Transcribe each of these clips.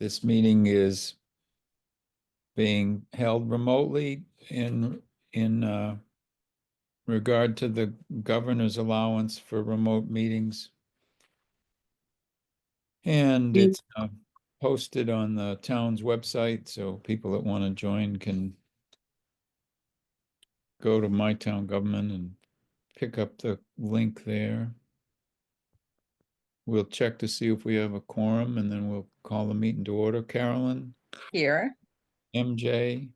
This meeting is being held remotely in regard to the governor's allowance for remote meetings. And it's posted on the town's website, so people that want to join can go to My Town Government and pick up the link there. We'll check to see if we have a quorum, and then we'll call the meeting to order. Carolyn, Here. MJ,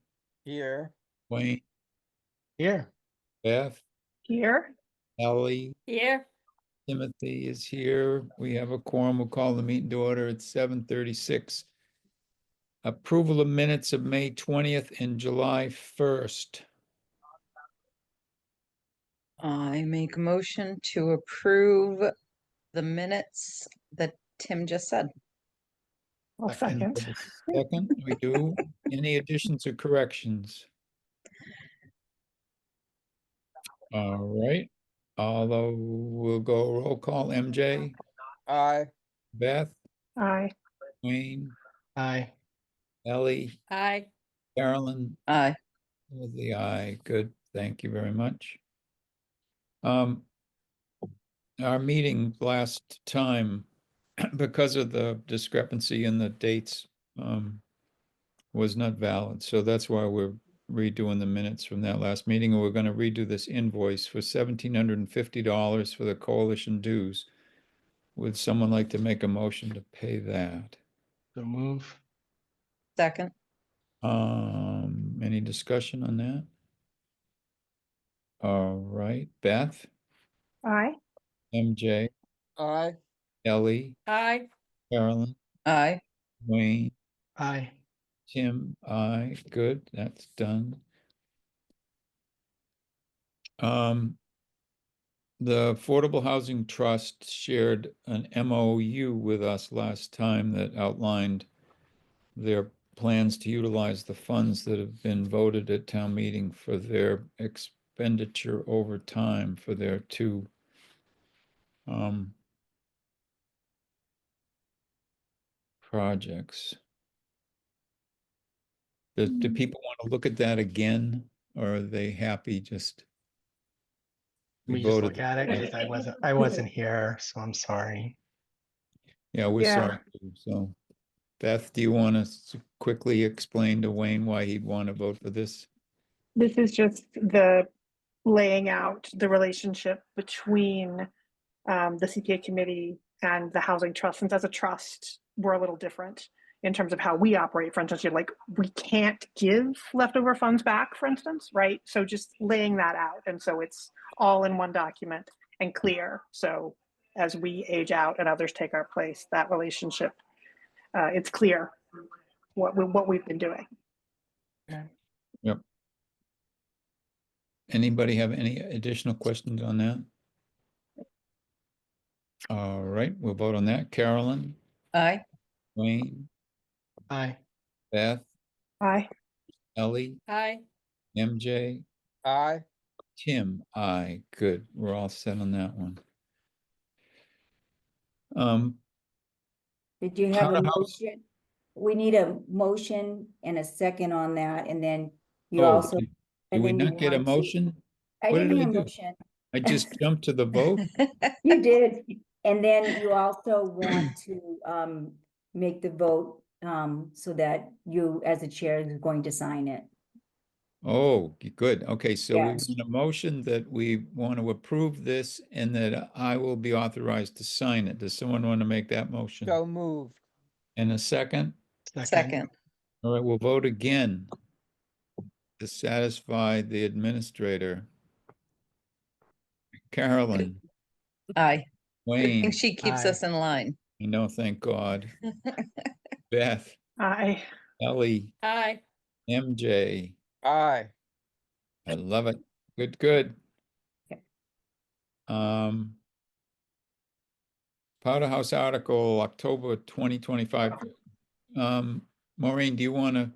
Here. Wayne, Here. Beth, Here. Ellie, Here. Timothy is here. We have a quorum. We'll call the meeting to order at 7:36. Approval of minutes of May 20th and July 1st. I make a motion to approve the minutes that Tim just said. I'll second. Second, we do. Any additions or corrections? All right. Although we'll go roll call. MJ, Aye. Beth, Aye. Wayne, Aye. Ellie, Aye. Carolyn, Aye. the aye. Good. Thank you very much. Our meeting last time, because of the discrepancy in the dates, was not valid. So that's why we're redoing the minutes from that last meeting. And we're going to redo this invoice for $1,750 for the coalition dues. Would someone like to make a motion to pay that? So move. Second. Any discussion on that? All right, Beth, Aye. MJ, Aye. Ellie, Aye. Carolyn, Aye. Wayne, Aye. Tim, aye. Good, that's done. The Affordable Housing Trust shared an MOU with us last time that outlined their plans to utilize the funds that have been voted at town meeting for their expenditure over time for their two projects. Do people want to look at that again, or are they happy just? We just look at it because I wasn't here, so I'm sorry. Yeah, we're Yeah. sorry. So Beth, do you want to quickly explain to Wayne why he'd want to vote for this? This is just the laying out the relationship between the CPA committee and the housing trust. Since as a trust, we're a little different in terms of how we operate. For instance, you're like, we can't give leftover funds back, for instance, right? So just laying that out. And so it's all in one document and clear. So as we age out and others take our place, that relationship, it's clear what we've been doing. Okay. Yep. Anybody have any additional questions on that? All right, we'll vote on that. Carolyn, Aye. Wayne, Aye. Beth, Aye. Ellie, Aye. MJ, Aye. Tim, aye. Good. We're all set on that one. Did you have a Powerhouse. motion? We need a motion and a second on that, and then you Oh, also. did and we then you not get a want to- motion? I What didn't did I hear a do? motion. I just jumped to the vote? You did, and then you also want to make the vote so that you, as the chair, is going to sign it. Oh, good. Okay, so we Yes. want a motion that we want to approve this and that I will be authorized to sign it. Does someone want to make that motion? So moved. And a second? Second. All right, we'll vote again to satisfy the administrator. Carolyn, Aye. Good Wayne, thing she keeps Aye. us in line. no, thank God. Beth, Aye. Ellie, Aye. MJ, Aye. I love it. Good, good. Okay. Powder House article, October 2025. Maureen, do you want to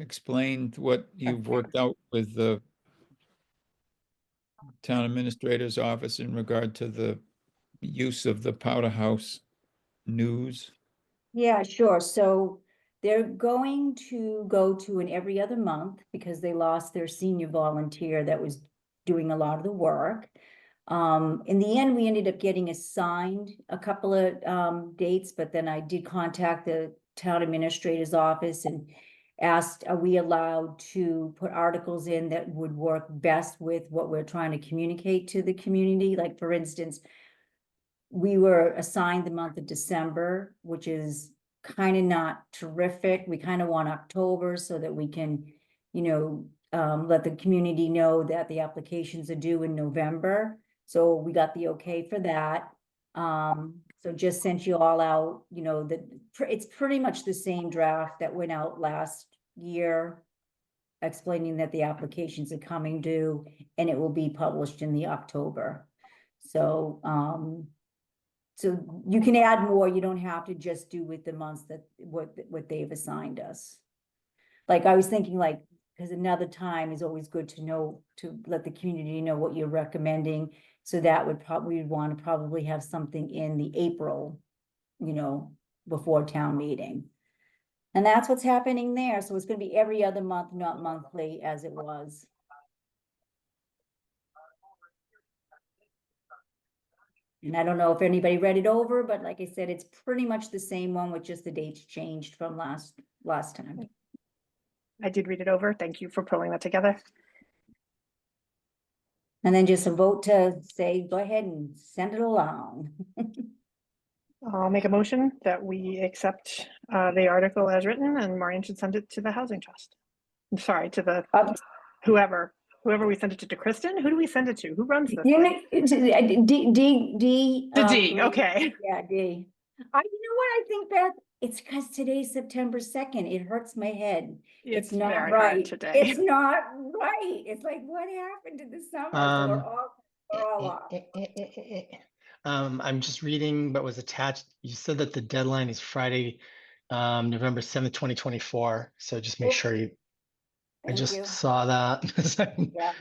explain what you've worked out with the town administrator's office in regard to the use of the Powder House news? Yeah, sure. So they're going to go to an every other month because they lost their senior volunteer that was doing a lot of the work. In the end, we ended up getting assigned a couple of dates, but then I did contact the town administrator's office and asked, are we allowed to put articles in that would work best with what we're trying to communicate to the community? Like, for instance, we were assigned the month of December, which is kind of not terrific. We kind of want October so that we can, let the community know that the applications are due in November. So we got the okay for that. So just sent you all out, it's pretty much the same draft that went out last year, explaining that the applications are coming due and it will be published in the October. So, so you can add more, you don't have to just do with the months that, what they've assigned us. Like, I was thinking like, because another time is always good to know, to let the community know what you're recommending. So that would probably, want to probably have something in the April, before town meeting. And that's what's happening there. So it's gonna be every other month, not monthly as it was. And I don't know if anybody read it over, but like I said, it's pretty much the same one with just the dates changed from last time. I did read it over. Thank you for pulling that together. And then just a vote to say, go ahead and send it along. I'll make a motion that we accept the article as written, and Maureen should send it to the Housing Trust. I'm sorry, to the whoever we send it to Kristen. Who do we send it to? Who runs this? You thing? know, D. To D, okay. Yeah, D. You know what I think, Beth? It's because today's September 2nd. It hurts my head. It's not very hard right. today. It's not right. It's like, what happened to the summer? So we're all off. I'm just reading what was attached. You said that the deadline is Friday, November 7th, 2024. So just make sure I Thank just you. saw that. Yeah,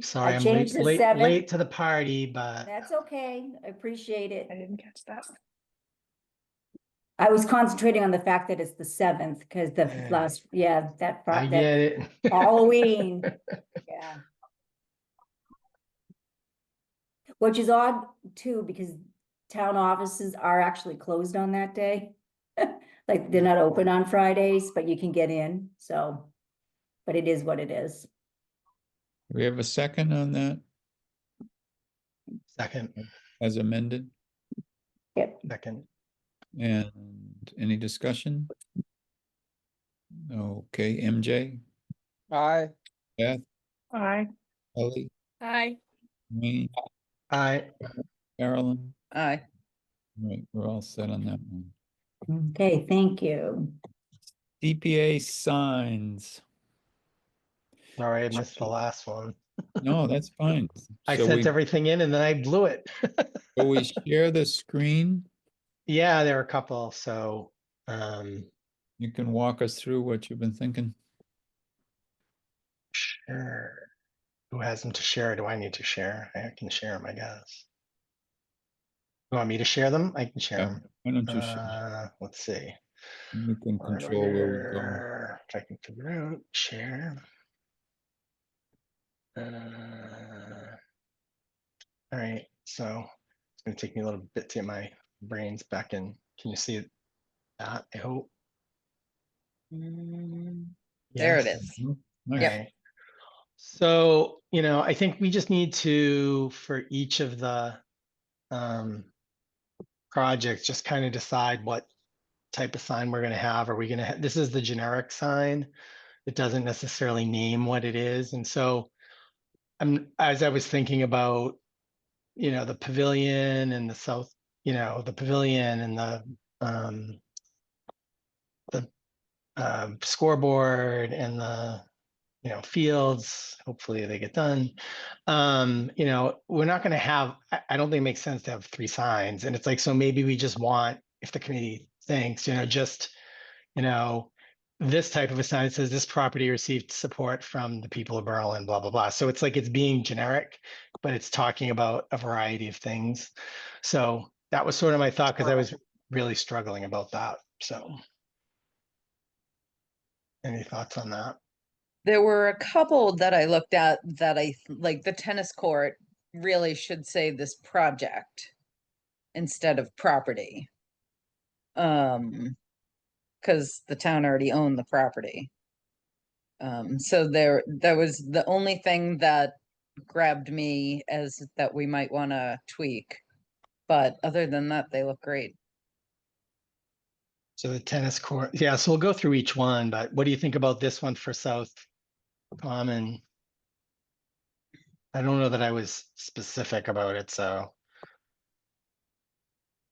Sorry, I I'm changed the late 7th. to the party, but That's okay. I appreciate it. I didn't catch that. I was concentrating on the fact that it's the 7th because the last, that I get it. Halloween. Yeah. Which is odd too, because town offices are actually closed on that day. Like, they're not open on Fridays, but you can get in, so. But it is what it is. Do we have a second on that Second. as amended? Yep. Second. And any discussion? Okay, MJ, Aye. Beth, Aye. Ellie, Aye. me, Aye. Carolyn. Aye. Right, we're all set on that one. Okay, thank you. DPA signs. Sorry, I missed the last one. No, that's fine. I So sent we, everything in and then I blew it. so we share the screen. Yeah, there are a couple. So, You can walk us through what you've been thinking. sure. Who has them to share? Do I need to share? I can share them, I guess. You want me to share them? I can share Yeah, them. why don't you share? Let's see. You can control where we go. If I can figure out share. All right, so it's gonna take me a little bit to get my brains back in. Can you see that? I hope. There it Yes. is. Nice. Okay. So, I think we just need to, for each of the projects, just kind of decide what type of sign we're going to have. Are we going to, this is the generic sign. It doesn't necessarily name what it is. And so as I was thinking about, the pavilion and the south, the pavilion and the scoreboard and the fields, hopefully they get done. We're not going to have, I don't think it makes sense to have 3 signs. And it's like, so maybe we just want, if the committee thinks, this type of a sign that says this property received support from the people of Berlin, blah, blah, blah. So it's like, it's being generic, but it's talking about a variety of things. So that was sort of my thought, because I was really struggling about that. So. Any thoughts on that? There were a couple that I looked at that like the tennis court really should say this project instead of property. Because the town already owned the property. So that was the only thing that grabbed me as that we might want to tweak. But other than that, they look great. So the tennis court, yeah, so we'll go through each one, but what do you think about this one for South Common? I don't know that I was specific about it, so.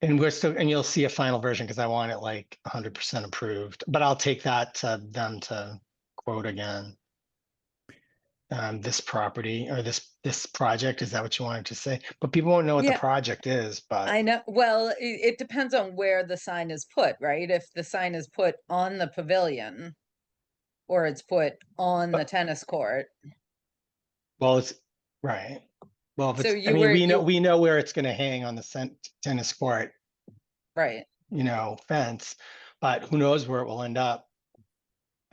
And we're still, and you'll see a final version because I want it like 100% approved, but I'll take that to them to quote again. This property or this project, is that what you wanted to say? But people won't know what the Yeah. project is, but I know, well, it depends on where the sign is put, right? If the sign is put on the pavilion or it's put on the tennis court. well, it's right. Well, if So it's, I you mean, were- we know where it's gonna hang on the tennis court, Right, fence, but who knows where it will end up.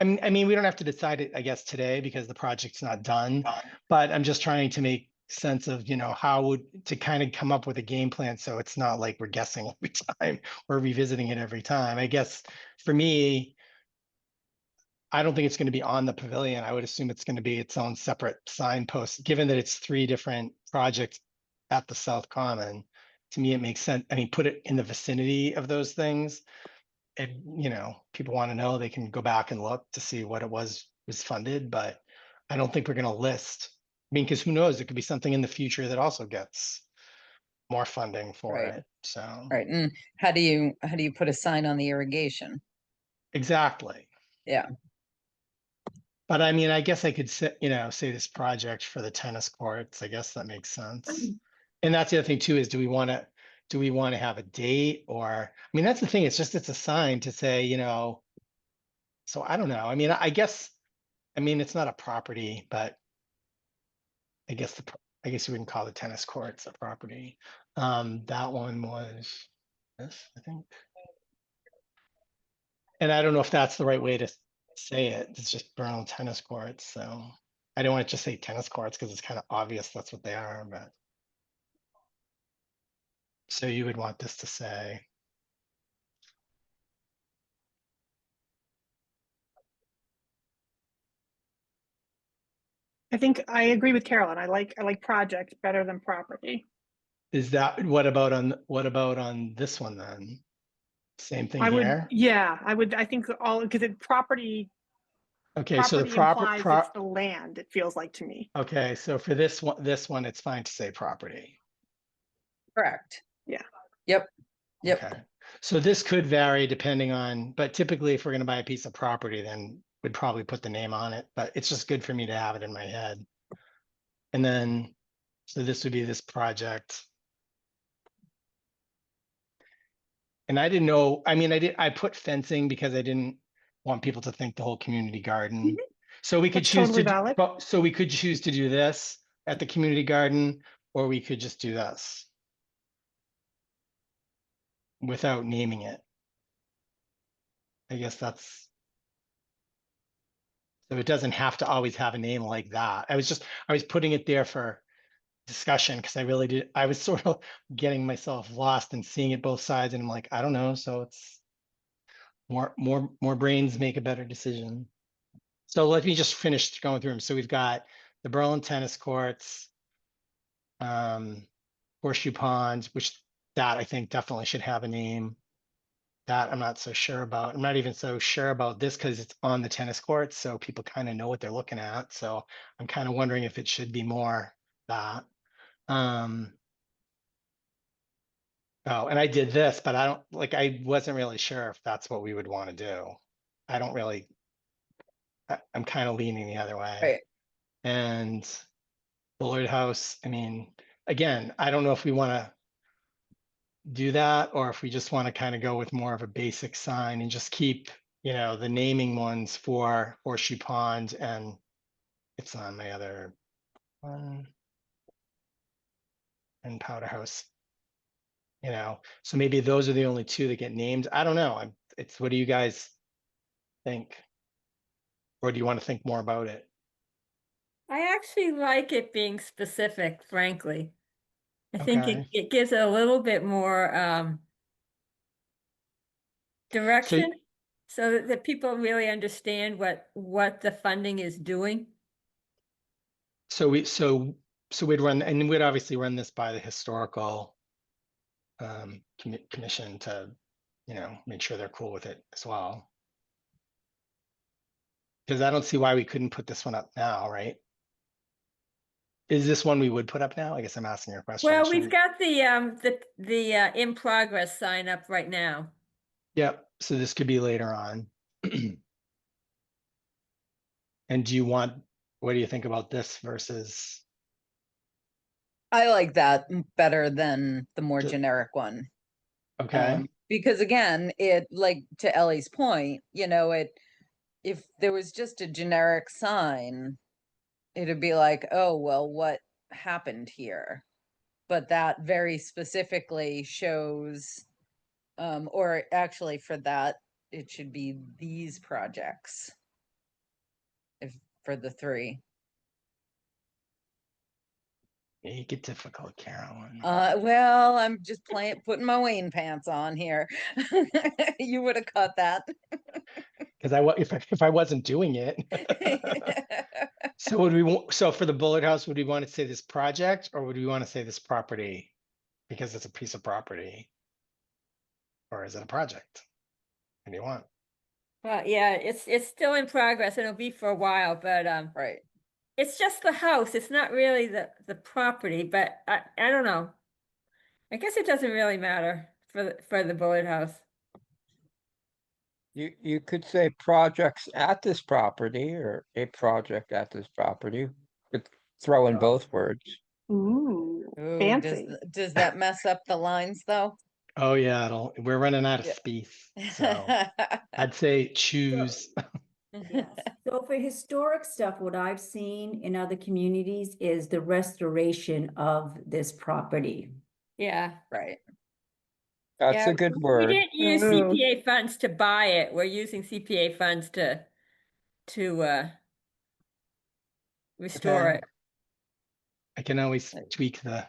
I mean, we don't have to decide it, I guess, today because the project's not done, but I'm just trying to make sense of, to kind of come up with a game plan. So it's not like we're guessing every time or revisiting it every time. I guess for me, I don't think it's going to be on the pavilion. I would assume it's going to be its own separate signpost, given that it's 3 different projects at the South Common. To me, it makes sense. I mean, put it in the vicinity of those things. People want to know, they can go back and look to see what it was funded, but I don't think we're going to list. I mean, because who knows, it could be something in the future that also gets more funding for Right. it. So right. And how do you put a sign on the irrigation? exactly. Yeah. But I mean, I guess I could say this project for the tennis courts. I guess that makes sense. And that's the other thing too, is do we want to have a date, or, I mean, that's the thing. It's a sign to say, so I don't know. I mean, it's not a property, but I guess you wouldn't call the tennis courts a property. That one was this, I think. And I don't know if that's the right way to say it. It's just Berlin tennis courts. So I don't want to just say tennis courts because it's kind of obvious that's what they are, but. So you would want this to say. I think I agree with Carolyn. I like project better than property. Is that, what about on this one then? Same thing I would, here? yeah, I think because property Okay, so the implies it's the land, it feels like to me. okay, so for this one, it's fine to say property. Correct. Yeah. Yep. Okay, so this could vary depending on, but typically if we're gonna buy a piece of property, then we'd probably put the name on it, but it's just good for me to have it in my head. And then, so this would be this project. And I didn't know, I mean, I put fencing because I didn't want people to think the whole community garden. So we could That's choose totally to, valid. so we could choose to do this at the community garden, or we could just do this without naming it. I guess that's, so it doesn't have to always have a name like that. I was putting it there for discussion because I was sort of getting myself lost and seeing it both sides, and I'm like, I don't know. So it's more brains make a better decision. So let me just finish going through them. So we've got the Berlin tennis courts, Horseshoe Pond, which that I think definitely should have a name. That I'm not so sure about. I'm not even so sure about this because it's on the tennis courts, so people kind of know what they're looking at. So I'm kind of wondering if it should be more that. Oh, and I did this, but I wasn't really sure if that's what we would want to do. I'm kind of leaning the other way. Right. And Bullard House, I mean, again, I don't know if we want to do that or if we just want to kind of go with more of a basic sign and just keep, the naming ones for Horseshoe Pond, and it's on my other one, and Powder House. So maybe those are the only 2 that get named. I don't know. It's, what do you guys think? Or do you want to think more about it? I actually like it being specific, frankly. I think Okay. it gives it a little bit more direction so that people really understand what the funding is doing. So we'd run, and we'd obviously run this by the historical commission to, make sure they're cool with it as well. Because I don't see why we couldn't put this one up now, right? Is this one we would put up now? I guess I'm asking your question. Well, Should we've got the in progress sign up right now. Yep, so this could be later on. And what do you think about this versus? I like that better than the more Ju- generic one. Okay, Because again, it, like, to Ellie's point, if there was just a generic sign, it'd be like, oh, well, what happened here? But that very specifically shows, or actually for that, it should be these projects. If, for the 3. make it difficult, Carolyn. Well, I'm just putting my Wayne pants on here. You would have caught that. Because if I wasn't doing it. So so for the bullet house, would we want to say this project or would we want to say this property? Because it's a piece of property. Or is it a project? What do you want? Well, yeah, it's still in progress. It'll be for a while, but Right. it's just the house. It's not really the property, but I don't know. I guess it doesn't really matter for the bullet house. You could say projects at this property or a project at this property. Could throw in both words. Ooh, Ooh, fancy. does that mess up the lines though? Oh yeah, we're running out of Yeah. space. So I'd say choose. Yes. So for historic stuff, what I've seen in other communities is the restoration of this property. Yeah. Right. That's Yeah, a good we word. didn't use Ooh. CPA funds to buy it. We're using CPA funds to restore Okay. it. I can always tweak the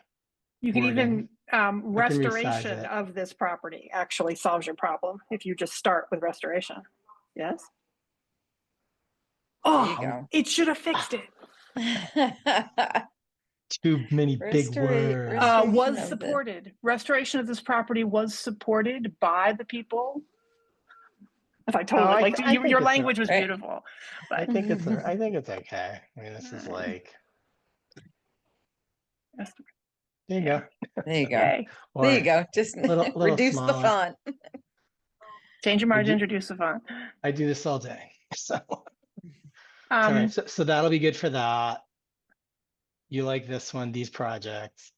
You could wording. even, resize restoration it. of this property actually solves your problem if you just start with restoration. Yes? There Oh, you go. it should have fixed it. Too many big Restora- words. Restoration Was of the- supported. Restoration of this property was supported by the people. If I totally, I like, th- I think your it's language was right. beautiful. I But think it's okay. I mean, this is like, there you go. There you go. yay. There you Or go. Just little reduce the smaller. font. Change your margin, you- reduce the font. I do this all day. So, all right. So that'll be good for that. You like this one, these projects.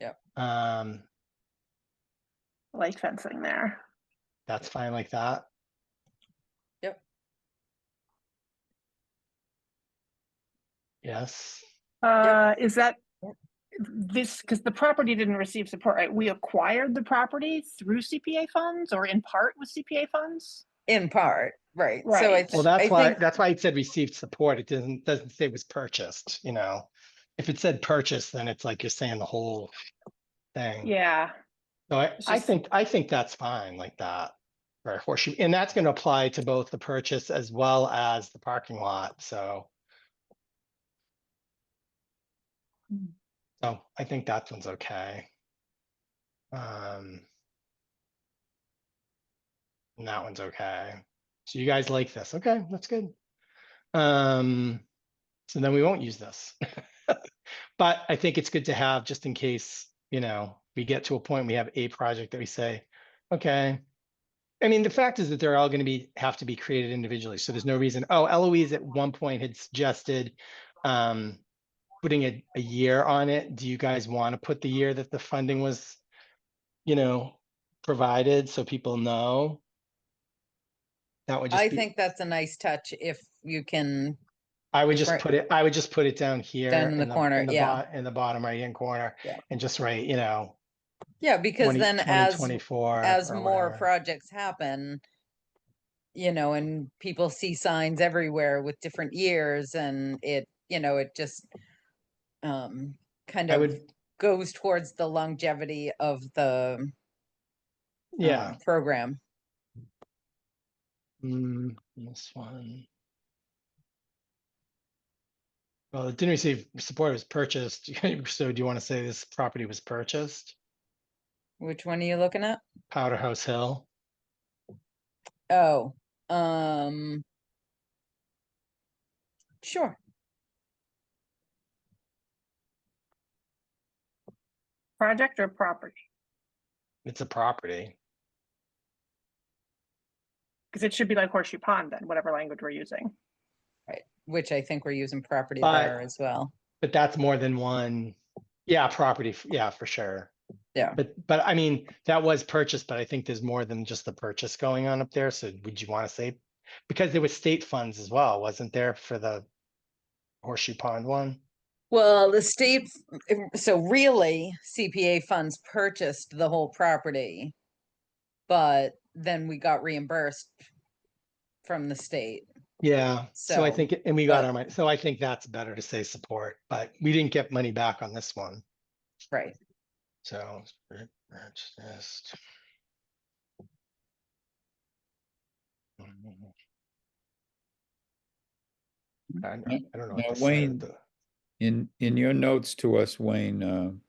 Yep. Like fencing there. That's fine like that. Yep. Yes. Is that this, because the property didn't receive support, right? We acquired the property through CPA funds or in part with CPA funds? In part, right. So Right. Well, I think that's why it said received support. It doesn't say it was purchased, If it said purchase, then it's like you're saying the whole thing. Yeah. So It's I just- think that's fine like that. Right, horseshoe, and that's going to apply to both the purchase as well as the parking lot, so. So I think that one's okay. And that one's okay. So you guys like this? Okay, that's good. So then we won't use this. But I think it's good to have just in case, we get to a point, we have a project that we say, okay. I mean, the fact is that they're all going to have to be created individually. So there's no reason. Oh, Eloise at one point had suggested putting a year on it. Do you guys want to put the year that the funding was, provided so people know? That would just I be, think that's a nice touch if you can. I would just right. put it down here Down in the corner, in the yeah. in the bottom right hand corner Yeah. and just write, Yeah, because then as 2024 as or more whatever. projects happen, and people see signs everywhere with different years, and it just kind I of would, goes towards the longevity of the yeah, program. this one. Well, it didn't receive support, it was purchased. So do you want to say this property was purchased? Which one are you looking at? Powder House Hill? Oh, sure. Project or property? It's a property. Because it should be like Horseshoe Pond then, whatever language we're using. Right, which I think we're using property But- there as well. But that's more than one. Yeah, property, yeah, for sure. Yeah. But I mean, that was purchased, but I think there's more than just the purchase going on up there. So would you want to say? Because there was state funds as well, wasn't there, for the Horseshoe Pond one? Well, the state, so really CPA funds purchased the whole property, but then we got reimbursed from the state. Yeah, so I So, think, and we got but- our money, so I think that's better to say support, but we didn't get money back on this one, Right. so. Purchased. I don't know. what Now, the side of Wayne, the- In your notes to us, Wayne,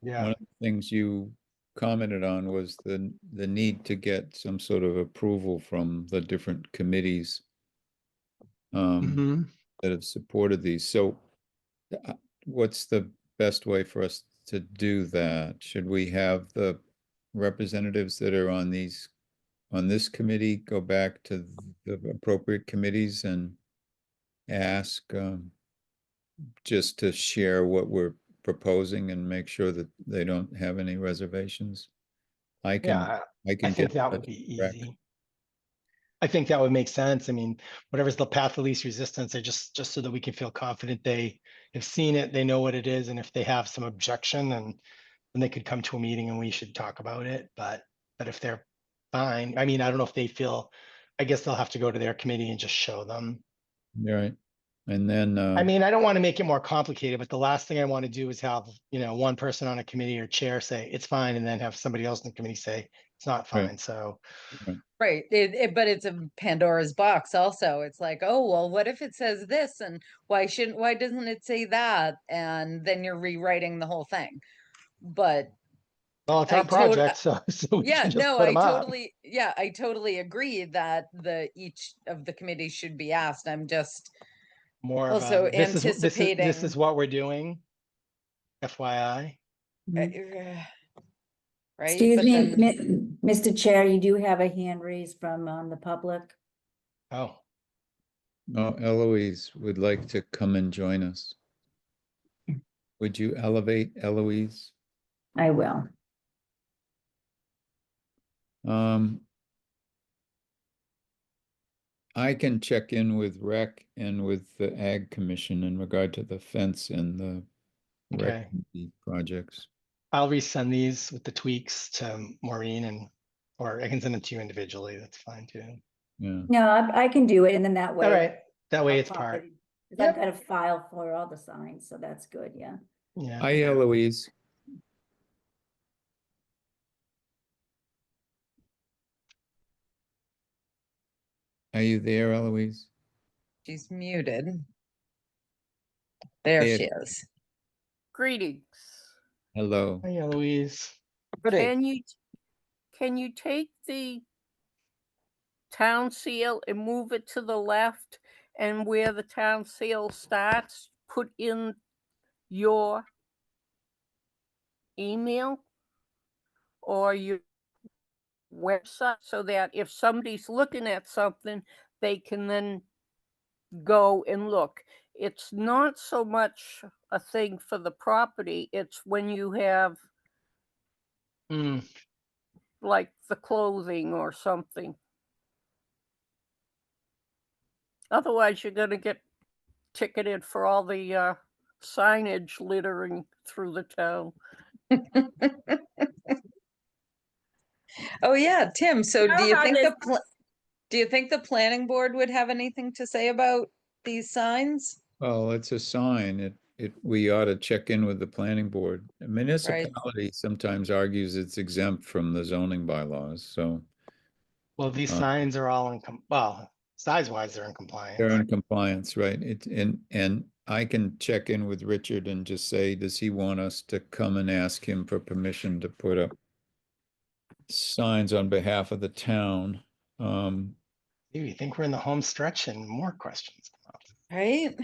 Yeah. one of the things you commented on was the need to get some sort of approval from the different committees Mhm. that have supported these. So what's the best way for us to do that? Should we have the representatives that are on this committee go back to the appropriate committees and ask just to share what we're proposing and make sure that they don't have any reservations? I can Yeah, I I can think get that would that be back. easy. I think that would make sense. I mean, whatever's the path of least resistance, I just so that we can feel confident they have seen it, they know what it is, and if they have some objection, then they could come to a meeting and we should talk about it. But if they're fine, I mean, I don't know if they feel, I guess they'll have to go to their committee and just show them. Right. And then I mean, I don't want to make it more complicated, but the last thing I want to do is have, one person on a committee or chair say it's fine, and then have somebody else in the committee say it's not Right. fine. So Right. But it's a Pandora's box also. It's like, oh, well, what if it says this? And why doesn't it say that? And then you're rewriting the whole thing. But well, it's I our tot- project, so we yeah, can just no, put them up. I totally agree that each of the committees should be asked. I'm just More of also a, this is anticipating. what we're doing. FYI. Right. Excuse But me, then, Mr. Chair, you do have a hand raised from the public. Oh, Eloise would like to come and join us. Would you elevate Eloise? I will. I can check in with Rec and with the Ag Commission in regard to the fence and the okay. rec committee projects. I'll resend these with the tweaks to Maureen or I can send them to you individually. That's fine too. Yeah. No, I can do it, and then that way. All right. That way I'll it's pop part. it, 'cause I've got a file for all the signs, so that's good, yeah. Yeah. Hi, Eloise. Are you there, Eloise? she's muted. There There. she is. Greetings. Hello. Hi, Eloise. Can you take the town seal and move it to the left, and where the town seal starts, put in your email or your website, so that if somebody's looking at something, they can then go and look. It's not so much a thing for the property, it's when you have Mm, like the clothing or something. Otherwise, you're gonna get ticketed for all the signage littering through the town. Oh, yeah, Tim, so You know how this- do you think the planning board would have anything to say about these signs? Well, it's a sign. We ought to check in with the planning board. A municipality sometimes argues it's exempt from the zoning bylaws, so Well, these Uh, signs are all well, size wise, they're in they're compliance. in compliance, right? And I can check in with Richard and just say, does he want us to come and ask him for permission to put up signs on behalf of the town? Ooh, you think we're in the home stretch and more questions come up. Right?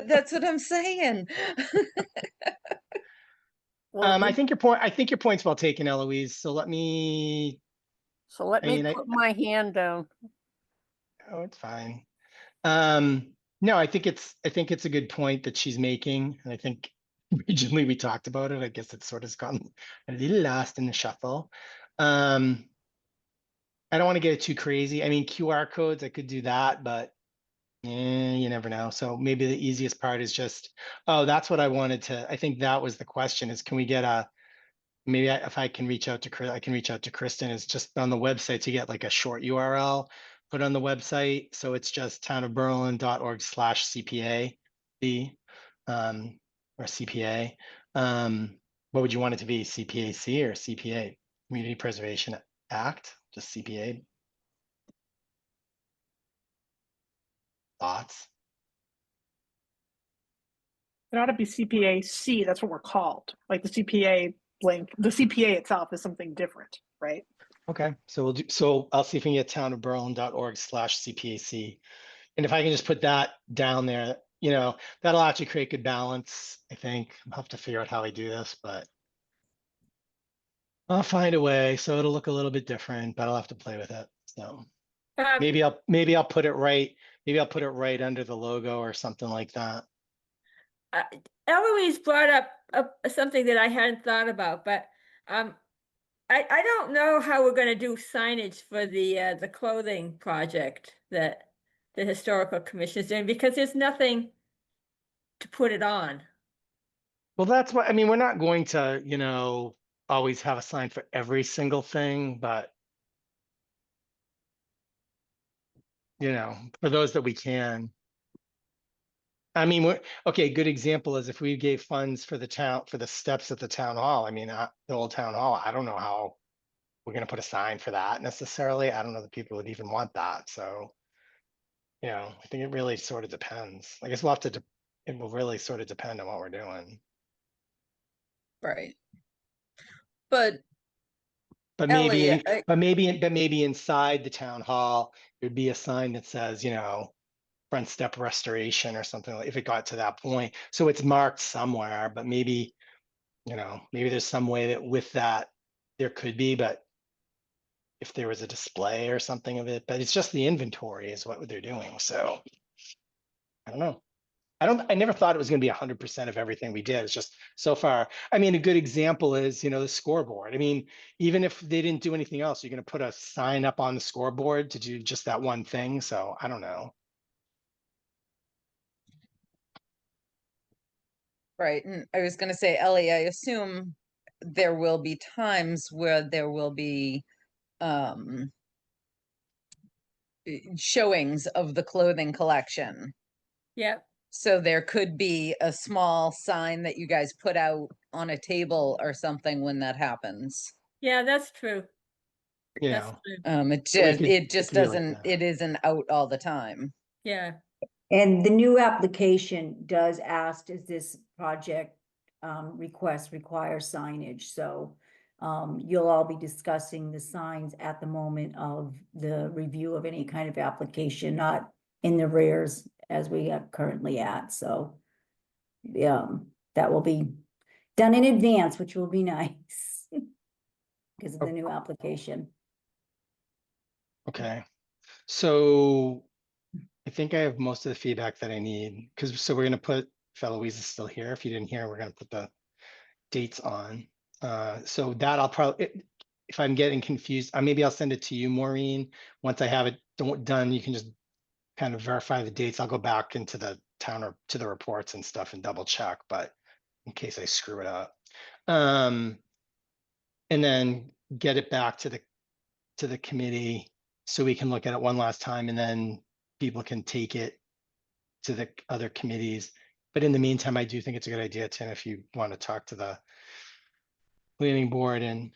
That's what I'm saying. Well, I think your point's well taken, Eloise. So let me, so let I me mean, put my hand down. oh, it's fine. No, I think it's a good point that she's making. And I think originally we talked about it. I guess it's sort of gotten a little lost in the shuffle. I don't want to get it too crazy. I mean, QR codes, I could do that, but you never know. So maybe the easiest part is just, oh, that's what I wanted to, I think that was the question is, can we get a, maybe if I can reach out to Chris, I can reach out to Kristen, is just on the website to get like a short URL put on the website. So it's just townofberlin.org/CPA, or CPA. What would you want it to be? CPAC or CPA? Community Preservation Act, just CPA. Thoughts? It ought to be CPAC, that's what we're called. Like the CPA link, the CPA itself is something different, right? Okay, so we'll do, so I'll see if we can get townofberlin.org/CPAC. And if I can just put that down there, you know, that'll actually create good balance, I think. I'll have to figure out how I do this, but I'll find a way. So it'll look a little bit different, but I'll have to play with it. So maybe I'll put it right. Maybe I'll put it right under the logo or something like that. Eloise brought up something that I hadn't thought about, but I don't know how we're going to do signage for the clothing project that the historical commission is doing, because there's nothing to put it on. Well, that's what, I mean, we're not going to, you know, always have a sign for every single thing, but you know, for those that we can. I mean, okay, good example is if we gave funds for the town, for the steps at the town hall, I mean, the old town hall, I don't know how we're gonna put a sign for that necessarily. I don't know that people would even want that, so. You know, I think it really sort of depends. I guess we'll have to, it will really sort of depend on what we're doing. Right. But But Ellie, maybe inside the town hall, there'd be a sign that says, you know, front step restoration or something, like if it got to that point. So it's marked somewhere, but maybe, you know, maybe there's some way that with that there could be, but if there was a display or something of it, but it's just the inventory is what they're doing. So I don't know. I never thought it was going to be 100% of everything we did. It's just so far. I mean, a good example is, you know, the scoreboard. I mean, even if they didn't do anything else, you're going to put a sign up on the scoreboard to do just that one thing. So I don't know. right, and I was gonna say, Ellie, I assume there will be times where there will be um showings of the clothing collection. Yep. So there could be a small sign that you guys put out on a table or something when that happens. Yeah, that's true. You That's know, true. It just could be like doesn't, that. it isn't out all the time. Yeah. And the new application does ask, does this project request require signage? So you'll all be discussing the signs at the moment of the review of any kind of application, not in the rears as we are currently at. So that will be done in advance, which will be nice because of the new application. Okay. So I think I have most of the feedback that I need because so we're going to put, if Eloise is still here, if you didn't hear, we're going to put the dates on. So that I'll probably, if I'm getting confused, maybe I'll send it to you, Maureen. Once I have it done, you can just kind of verify the dates. I'll go back into the town or to the reports and stuff and double check, but in case I screw it up. And then get it back to the to the committee so we can look at it one last time and then people can take it to the other committees. But in the meantime, I do think it's a good idea, Tim, if you want to talk to the planning board and,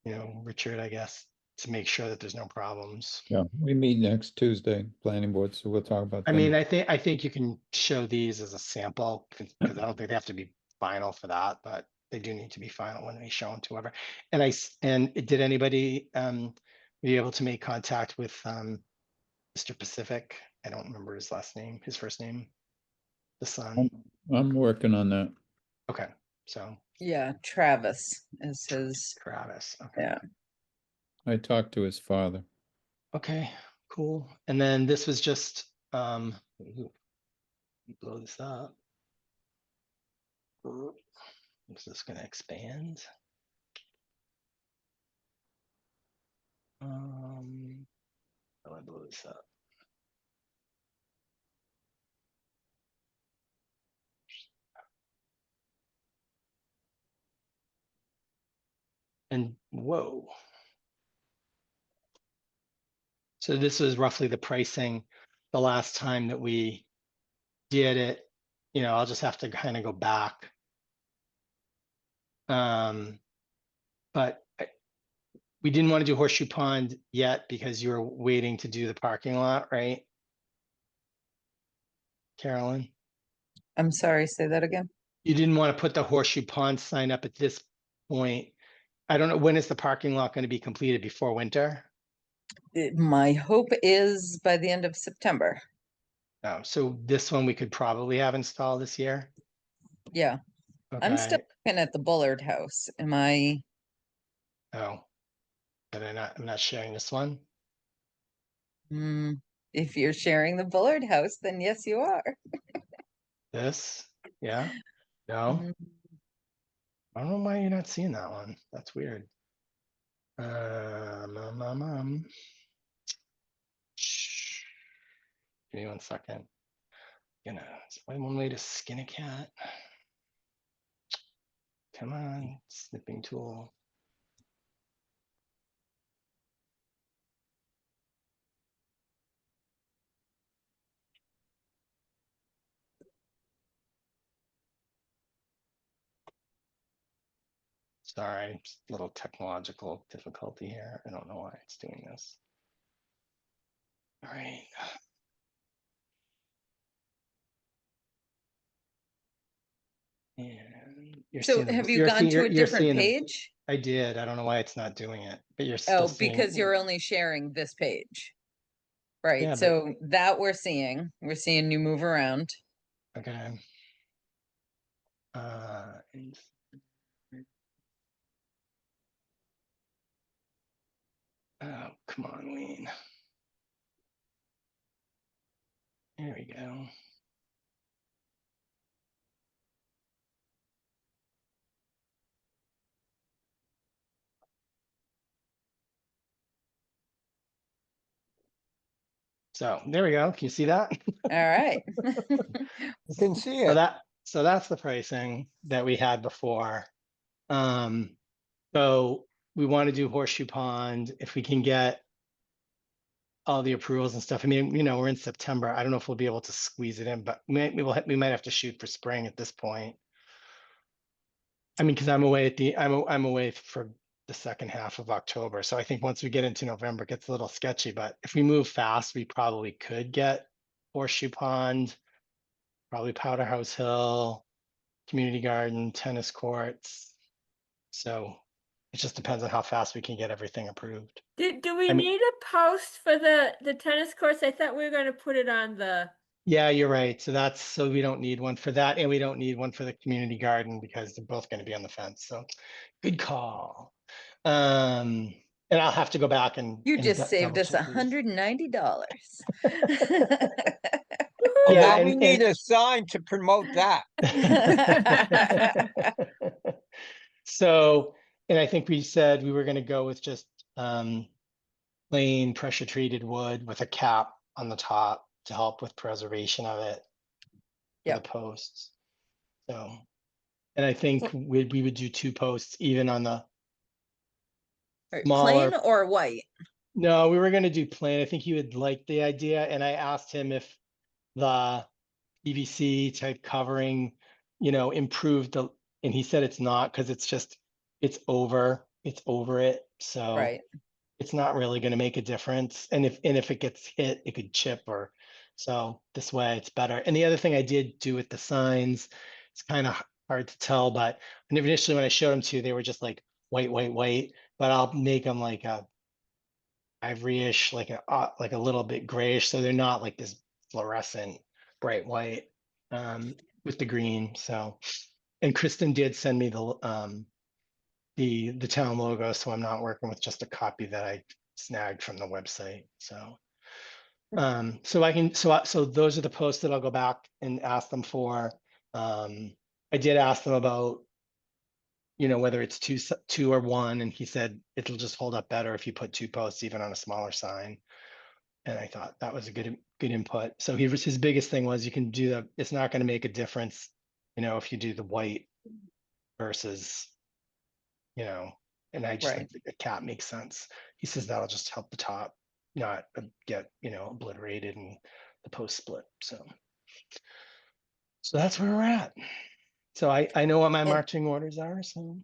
you know, Richard, I guess, to make sure that there's no problems. Yeah, we meet next Tuesday, planning board, so we'll talk about I them. mean, I think you can show these as a sample because I don't think they have to be final for that, but they do need to be final when we show them to whoever. And did anybody be able to make contact with Mr. Pacific? I don't remember his last name, his first name, the son. I'm working on that. Okay, so Yeah, Travis is his, Travis. Okay. yeah. I talked to his father. Okay, cool. And then this was just ooh, blow this up. Is this gonna expand? How do I blow this up? And whoa. So this was roughly the pricing the last time that we did it. You know, I'll just have to kind of go back. But we didn't want to do Horseshoe Pond yet because you were waiting to do the parking lot, right? Carolyn, I'm sorry, say that again. you didn't want to put the Horseshoe Pond sign up at this point. I don't know, when is the parking lot going to be completed, before winter? My hope is by the end of September. Oh, so this one we could probably have installed this year. Yeah, I'm still Okay. looking at the Bullard House. Am I? Oh, but I'm not sharing this one. If you're sharing the Bullard House, then yes, you are. This, yeah, no, Mm, I don't know why you're not seeing that one. That's weird. Give me 1 second. It's only one way to skin a cat. Come on, snipping tool. Sorry, just a little technological difficulty here. I don't know why it's doing this. All right. And you're So seeing the- have you you're gone seeing- to a you're different seeing the- page? I did. I don't know why it's not doing it, but you're still Oh, seeing. because you're only sharing this page. Right, Yeah, but- so that we're seeing you move around. Okay. Oh, come on, Wayne. There we go. So there we go. Can you see that? All right. You can see So it. so that's the pricing that we had before. So we want to do Horseshoe Pond if we can get all the approvals and stuff. I mean, you know, we're in September. I don't know if we'll be able to squeeze it in, but we might have to shoot for spring at this point. I mean, because I'm away for the second half of October. So I think once we get into November, it gets a little sketchy. But if we move fast, we probably could get Horseshoe Pond, probably Powder House Hill, community garden, tennis courts. So it just depends on how fast we can get everything approved. Do we I mean- need a post for the tennis courts? I thought we were gonna put it on the, Yeah, you're right. So we don't need one for that, and we don't need one for the community garden because they're both going to be on the fence. So good call. And I'll have to go back and You and just saved double us check these. $190. Well, Yeah, now we and- need a sign to promote that. So, and I think we said we were going to go with just plain pressure treated wood with a cap on the top to help with preservation of it. For Yep. the posts. So, and I think we would do 2 posts even on the Right, smaller. plain or white? No, we were gonna do plain. I think he would like the idea, and I asked him if the PVC type covering, improved the, and he said it's not, because it's over it, so Right, it's not really gonna make a difference. And if it gets hit, it could chip, or so this way it's better. And the other thing I did do with the signs, it's kind of hard to tell, but initially when I showed them to you, they were just like white, but I'll make them like a ivory-ish, like a little bit grayish, so they're not like this fluorescent bright white with the green. So, and Kristen did send me the town logo, so I'm not working with just a copy that I snagged from the website. So so I can, so those are the posts that I'll go back and ask them for. I did ask them about, whether it's two or one, and he said it'll just hold up better if you put 2 posts even on a smaller sign. And I thought that was a good input. So his biggest thing was you can do it's not going to make a difference, if you do the white versus, and I just Right. think a cap makes sense. He says that'll just help the top not get, obliterated and the post split. So that's where we're at. So I know what my And- marching orders are. So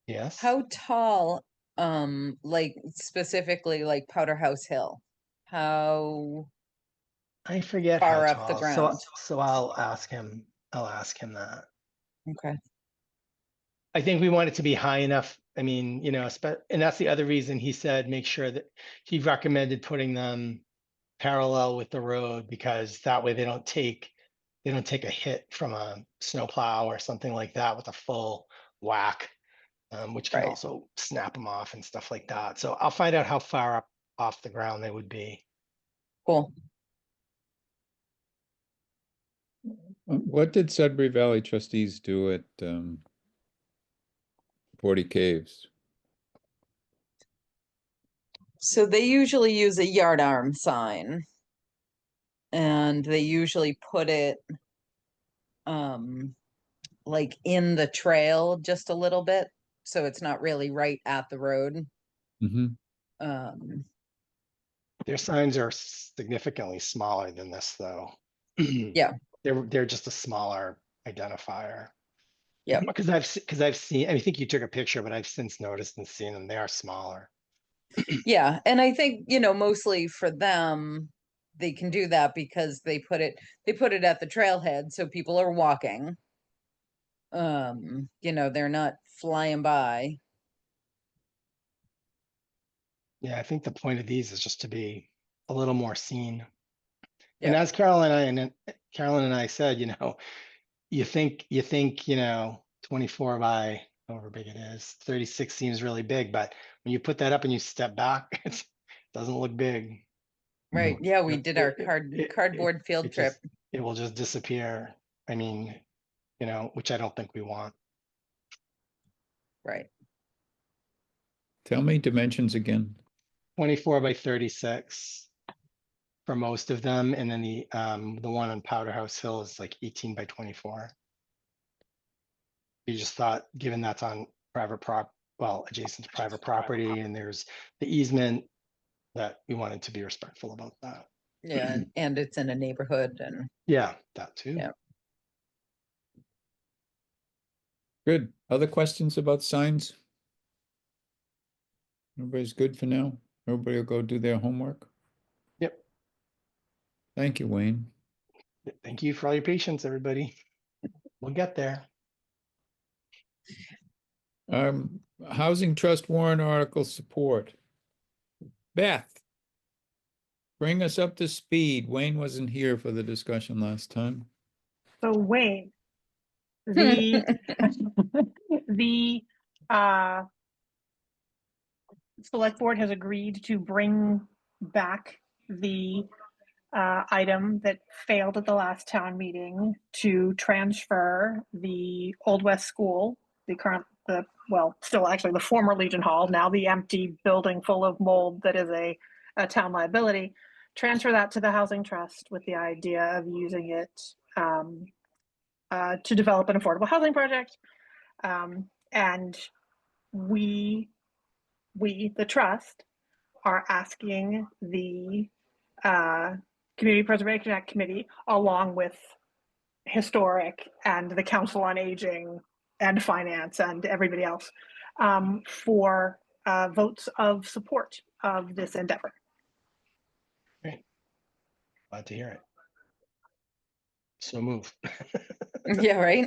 yes. how tall, like specifically like Powder House Hill? How I forget far how up the tall. ground? So I'll ask him. That. Okay, I think we want it to be high enough. I mean, and that's the other reason he said make sure that he recommended putting them parallel with the road, because that way they don't take a hit from a snowplow or something like that with a full whack, which can Right. also snap them off and stuff like that. So I'll find out how far up off the ground they would be. cool. What did Sudbury Valley trustees do at 40 Caves? So they usually use a yard arm sign. And they usually put it like in the trail just a little bit, so it's not really right at the road. Mm-hmm. Their signs are significantly smaller than this, though. Yeah. They're just a smaller identifier. Yeah. Because I've seen. I think you took a picture, but I've since noticed and seen them. They are smaller. Yeah, and I think, mostly for them, they can do that because they put it at the trailhead, so people are walking. They're not flying by. Yeah, I think the point of these is just to be a little more seen. And Yeah. as Carolyn and I said, you think 24 by however big it is, 36 seems really big, but when you put that up and you step back, it doesn't look big. Right. Yeah, we did our It- cardboard field trip. It will just disappear. I mean, which I don't think we want. Right. Tell me dimensions again. 24 by 36 for most of them, and then the one on Powder House Hill is like 18 by 24. We just thought, given that's on adjacent to private property, and there's the easement, that we wanted to be respectful about that. Yeah, and it's in a neighborhood, and Yeah, that too. Yeah. Good. Other questions about signs? Everybody's good for now? Everybody will go do their homework? Yep. Thank you, Wayne. Thank you for all your patience, everybody. We'll get there. Housing Trust warrant article support. Beth, bring us up to speed. Wayne wasn't here for the discussion last time. So Wayne, the select board has agreed to bring back the item that failed at the last town meeting to transfer the Old West School, still actually the former Legion Hall, now the empty building full of mold that is a town liability, transfer that to the Housing Trust with the idea of using it to develop an affordable housing project. And we we, the trust, are asking the Community Preservation Act Committee, along with Historic and the Council on Aging and Finance and everybody else, for votes of support of this endeavor. Glad to hear it. So move. Yeah, right?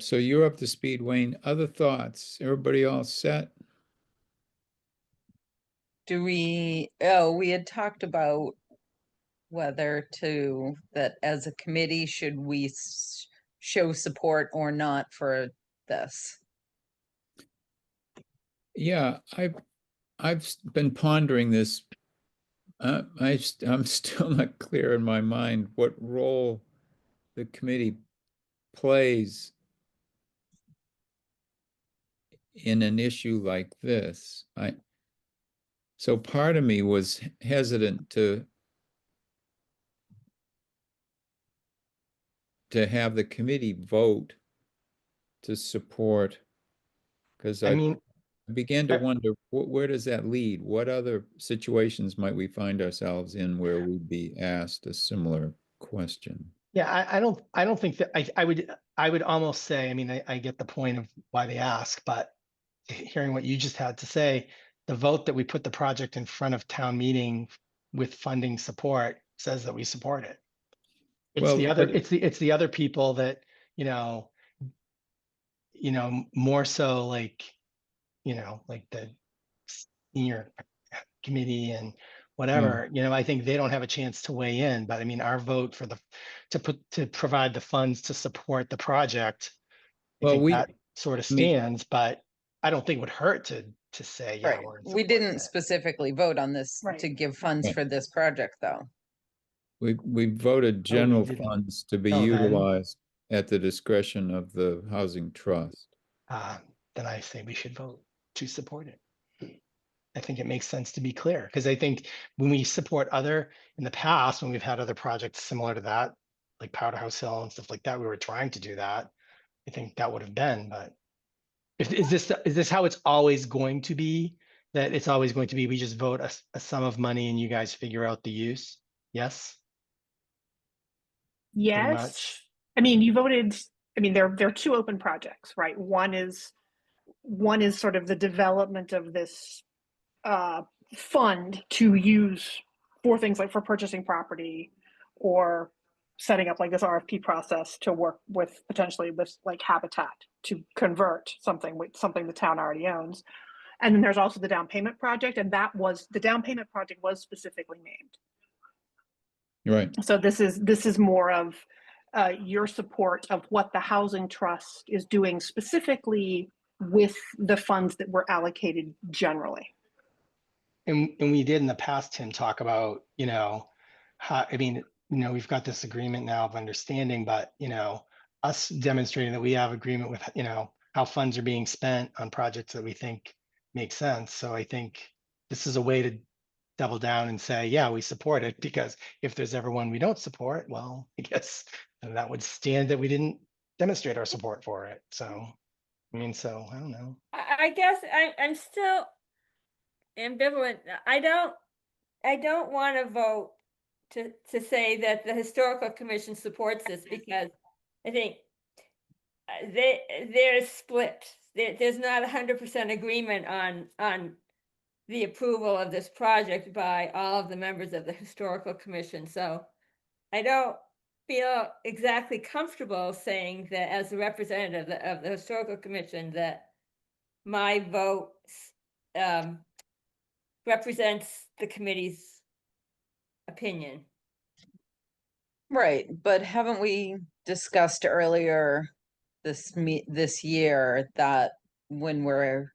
So you're up to speed, Wayne. Other thoughts? Everybody all set? We had talked about whether that as a committee, should we show support or not for this? Yeah, I've been pondering this. I'm still not clear in my mind what role the committee plays in an issue like this. So part of me was hesitant to have the committee vote to support, because I I mean, began to I- wonder, where does that lead? What other situations might we find ourselves in where we'd be asked a similar question? yeah, I don't think that I would almost say, I mean, I get the point of why they ask, but hearing what you just had to say, the vote that we put the project in front of town meeting with funding support says that we support it. It's Well, the other, but- it's the other people that, more so like, like the senior committee and whatever, I think they don't have a chance to weigh in, but I mean, our vote for to provide the funds to support the project, I Well, think that sort of I mean- stands, but I don't think it would hurt to say, yeah, Right. we're in We support of didn't it. specifically vote on this Right. to give funds Right. for this project, though. we voted general didn't. funds to be Oh, then- utilized at the discretion of the Housing Trust. Then I say we should vote to support it. I think it makes sense to be clear, because I think when we support in the past, when we've had other projects similar to that, like Powderhouse Hill and stuff like that, we were trying to do that. I think that would have been, but is this how it's always going to be? That it's always going to be, we just vote a sum of money and you guys figure out the use? Yes? Yes. much. I mean, you voted, I mean, there are two open projects, right? One is sort of the development of this fund to use for things like for purchasing property or setting up like this RFP process to work with potentially with like Habitat to convert something the town already owns. And then there's also the down payment project, and the down payment project was specifically named. Right. So this is more of your support of what the Housing Trust is doing specifically with the funds that were allocated generally. And we did in the past, Tim, talk about, how, I mean, we've got this agreement now of understanding, but, us demonstrating that we have agreement with, how funds are being spent on projects that we think make sense. So I think this is a way to double down and say, yeah, we support it, because if there's ever one we don't support, well, I guess then that would stand that we didn't demonstrate our support for it. So, I mean, so I don't know. I guess I'm still ambivalent. I don't want to vote to say that the Historical Commission supports this, because I think they're split. There's not 100% agreement on the approval of this project by all of the members of the Historical Commission. So I don't feel exactly comfortable saying that as a representative of the Historical Commission that my vote represents the committee's opinion. Right, but haven't we discussed earlier this year that when we're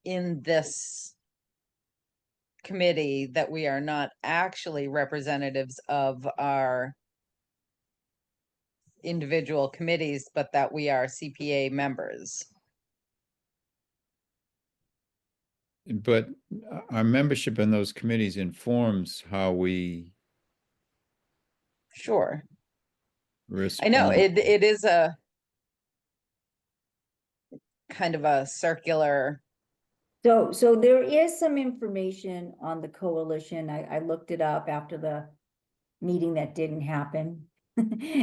in this committee that we are not actually representatives of our individual committees, but that we are CPA members? But our membership in those committees informs how we Sure. respond. I know it is a kind of a circular, So there is some information on the coalition. I looked it up after the meeting that didn't happen.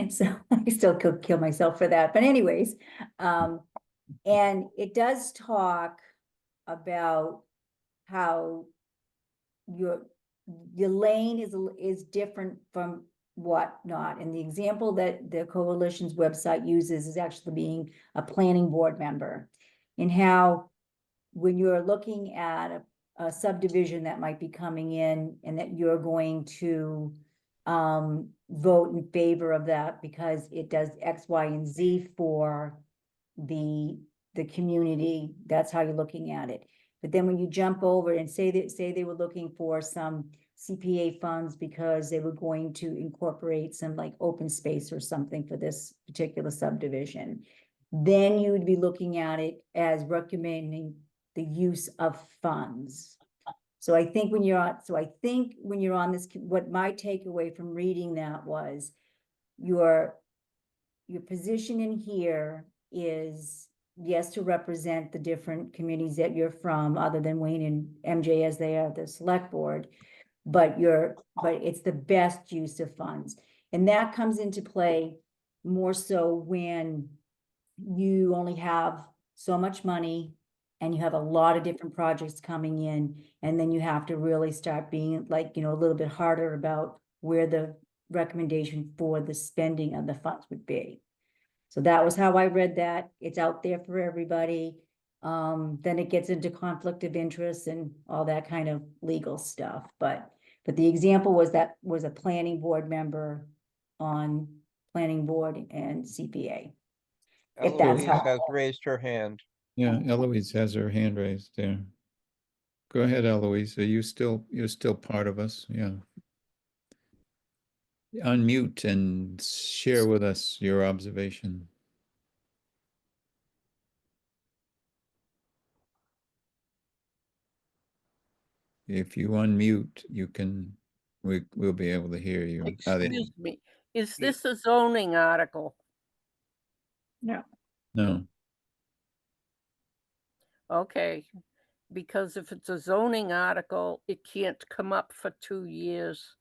So I still could kill myself for that, but anyways, and it does talk about how your lane is different from whatnot. And the example that the coalition's website uses is actually being a planning board member, and how when you're looking at a subdivision that might be coming in and that you're going to vote in favor of that because it does X, Y, and Z for the community, that's how you're looking at it. But then when you jump over and say they were looking for some CPA funds because they were going to incorporate some like open space or something for this particular subdivision, then you would be looking at it as recommending the use of funds. So I think when you're on this, what my takeaway from reading that was your position in here is, yes, to represent the different communities that you're from, other than Wayne and MJ as they are the select board, but it's the best use of funds. And that comes into play more so when you only have so much money and you have a lot of different projects coming in, and then you have to really start being like, a little bit harder about where the recommendation for the spending of the funds would be. So that was how I read that. It's out there for everybody. Then it gets into conflict of interest and all that kind of legal stuff. But the example was a planning board member on planning board and CPA. If that's Eloise helpful. has raised her hand. Yeah, Eloise has her hand raised there. Go ahead, Eloise. You're still part of us? Yeah. Unmute and share with us your observation. If you unmute, we'll be able to hear you. Excuse me, is this a zoning article? No. No, Okay, because if it's a zoning article, it can't come up for 2 years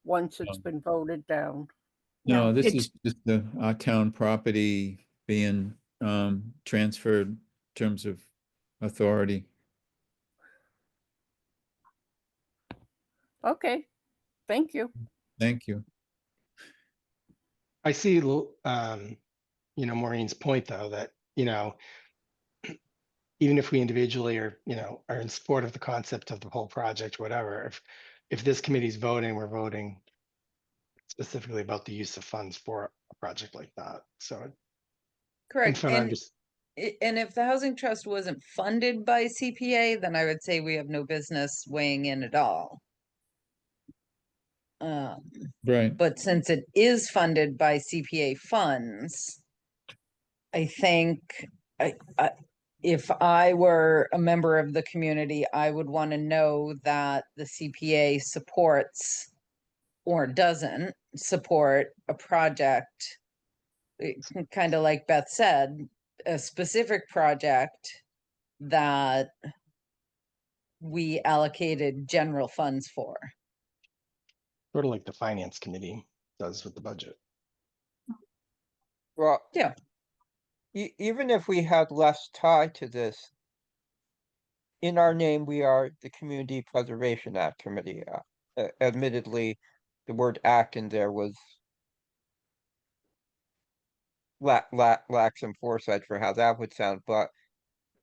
once it's been voted down. no, this it's- is just our town property being transferred in terms of authority. Okay, thank you. Thank you. I see, Maureen's point though, that, even if we individually are in support of the concept of the whole project, whatever, if this committee's voting, we're voting specifically about the use of funds for a project like that. So, and correct. from I'm just, And if the housing trust wasn't funded by CPA, then I would say we have no business weighing in at all. Right. But since it is funded by CPA funds, I think if I were a member of the community, I would want to know that the CPA supports or doesn't support a project, kind of like Beth said, a specific project that we allocated general funds for. sort of like the finance committee does with the budget. Well, Yeah. Even if we had less tie to this, in our name, we are the Community Preservation Act Committee. Admittedly, the word act in there was lack some foresight for how that would sound, but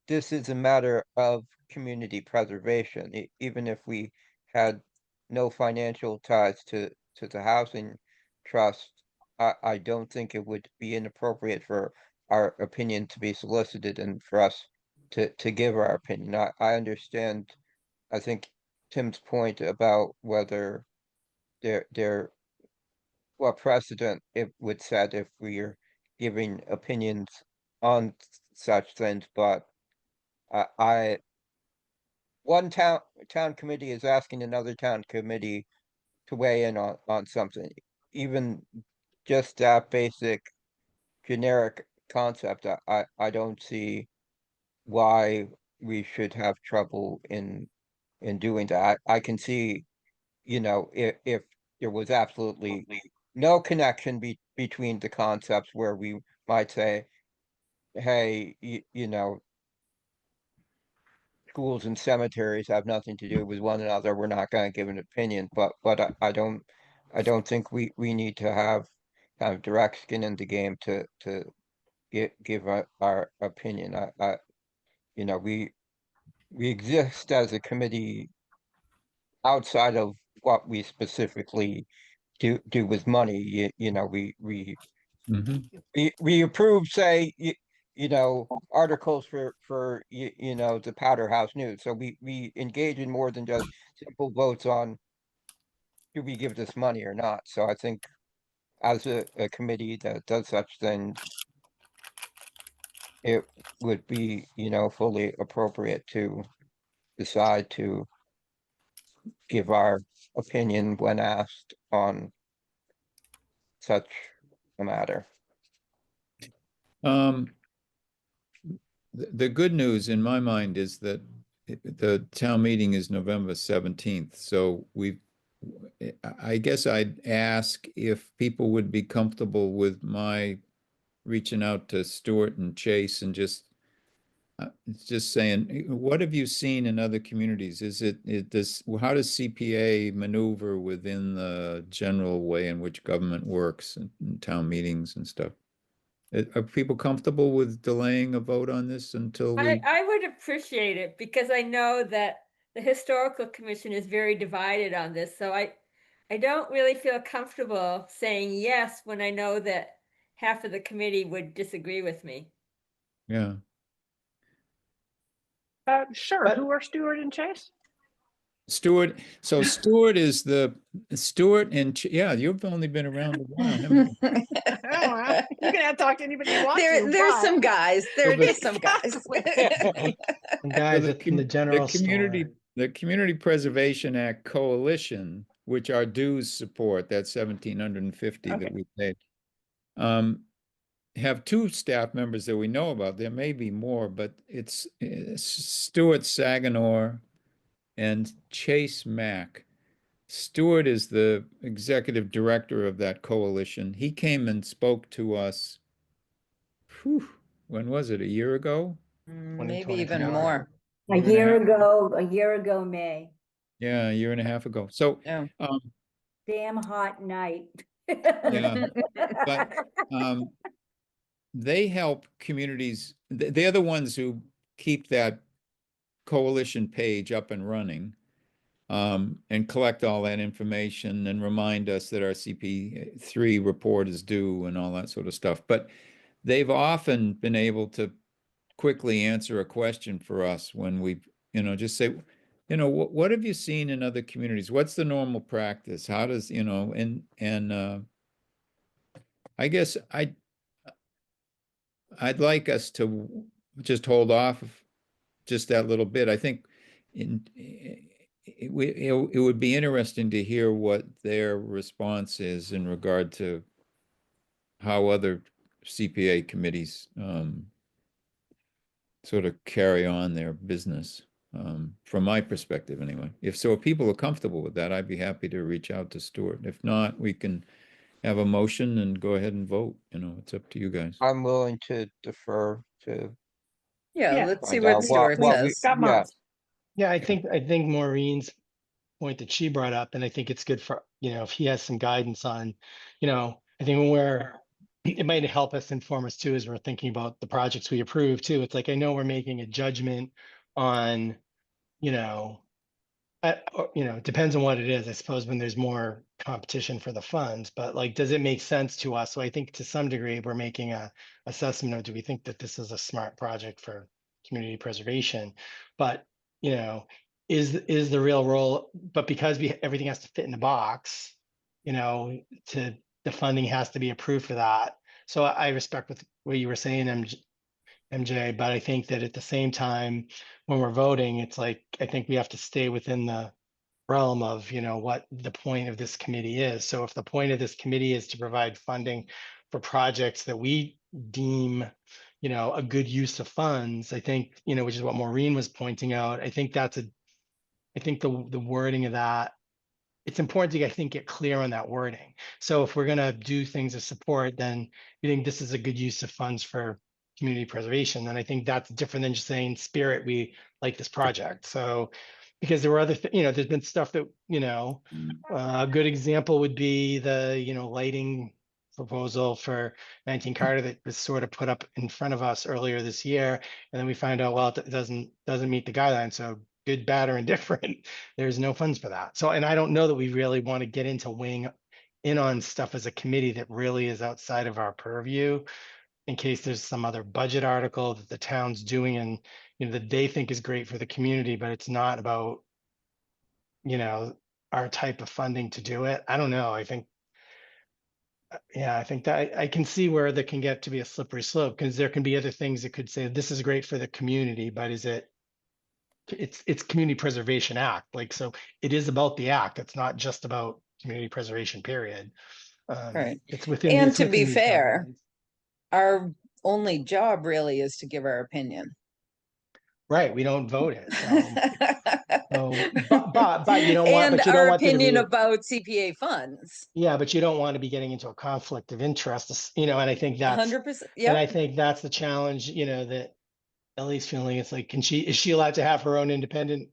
this is a matter of community preservation. Even if we had no financial ties to the housing trust, I don't think it would be inappropriate for our opinion to be solicited and for us to give our opinion. I understand, I think Tim's point about whether what precedent it would set if we're giving opinions on such things, but one town committee is asking another town committee to weigh in on something. Even just that basic generic concept. I don't see why we should have trouble in doing that. I can see, you know, if there was absolutely no connection between the concepts where we might say, hey, you know, schools and cemeteries have nothing to do with one another. We're not going to give an opinion, but I don't think we need to have kind of direct skin in the game to give our opinion. You know, we exist as a committee outside of what we specifically do with money. You know, Mhm. we approve, say, you know, articles for you know, the Powder House News. So we engage in more than just simple votes on do we give this money or not. So I think as a committee that does such things, it would be, you know, fully appropriate to decide to give our opinion when asked on such a matter. The good news in my mind is that the town meeting is November 17th. So I guess I'd ask if people would be comfortable with my reaching out to Stuart and Chase and just saying, what have you seen in other communities? How does CPA maneuver within the general way in which government works in town meetings and stuff? Are people comfortable with delaying a vote on this until we? I would appreciate it because I know that the historical commission is very divided on this, so I don't really feel comfortable saying yes when I know that half of the committee would disagree with me. Yeah. Sure, But- who are Stewart and Chase? Stuart, so Stuart is Stuart yeah, you've only been around a while, haven't you? Oh, well, you can talk to anybody you want to. There's but- some guys, there are but- just some guys. And guys, So it's in the general store. The Community Preservation Act Coalition, which our dues support, that 1,750 Okay. that we paid, have two staff members that we know about. There may be more, but it's Stuart Saganor and Chase Mack. Stuart is the executive director of that coalition. He came and spoke to us, when was it, a year ago? Maybe even 2024. more. A year ago, May, Yeah, a year and a half ago. So, Yeah. damn hot night. Yeah, but they help communities. They're the ones who keep that coalition page up and running, and collect all that information and remind us that our CP3 report is due and all that sort of stuff. But they've often been able to quickly answer a question for us when we, just say, what have you seen in other communities? What's the normal practice? How does, and I guess I'd like us to just hold off just that little bit. I think it would be interesting to hear what their response is in regard to how other CPA committees sort of carry on their business, from my perspective anyway. If people are comfortable with that, I'd be happy to reach out to Stuart. If not, we can have a motion and go ahead and vote. It's up to you guys. I'm willing to defer to Yeah, Yeah. let's see find what out Stuart what says. Got yeah, months. Yeah, I think Maureen's point that she brought up, and I think it's good for, if he has some guidance on, I think it might help us inform us too, as we're thinking about the projects we approve too. It's like, I know we're making a judgment on, it depends on what it is, I suppose, when there's more competition for the funds, but like, does it make sense to us? So I think to some degree, we're making a assessment of, do we think that this is a smart project for community preservation? But, is the real role, but because everything has to fit in the box, the funding has to be approved for that. So I respect what you were saying, MJ, but I think that at the same time, when we're voting, it's like, I think we have to stay within the realm of, what the point of this committee is. So if the point of this committee is to provide funding for projects that we deem, a good use of funds, I think, which is what Maureen was pointing out. I think the wording of that, it's important to, I think, get clear on that wording. So if we're gonna do things to support, then you think this is a good use of funds for community preservation, then I think that's different than just saying spirit, we like this project. So, because there were other, there's been stuff that, a good example would be the, lighting proposal for 19 Carter that was sort of put up in front of us earlier this year. And then we find out, well, it doesn't meet the guidelines. So good, bad, or indifferent, there's no funds for that. So, and I don't know that we really want to get into weighing in on stuff as a committee that really is outside of our purview, in case there's some other budget article that the town's doing and, that they think is great for the community, but it's not about, our type of funding to do it. I don't know. I think, yeah, I think that I can see where there can get to be a slippery slope, because there can be other things that could say this is great for the community, but is it, it's Community Preservation Act, like, so it is about the act. It's not just about community preservation, period. Right. It's within. And it's to be within these fair, guidelines. our only job really is to give our opinion. Right, we don't vote it. But you don't want, And but you don't our want there to opinion be, about CPA funds. yeah, but you don't want to be getting into a conflict of interest, and I think that's, 100%. and I Yep. think that's the challenge, that Ellie's feeling. It's like, is she allowed to have her own independent,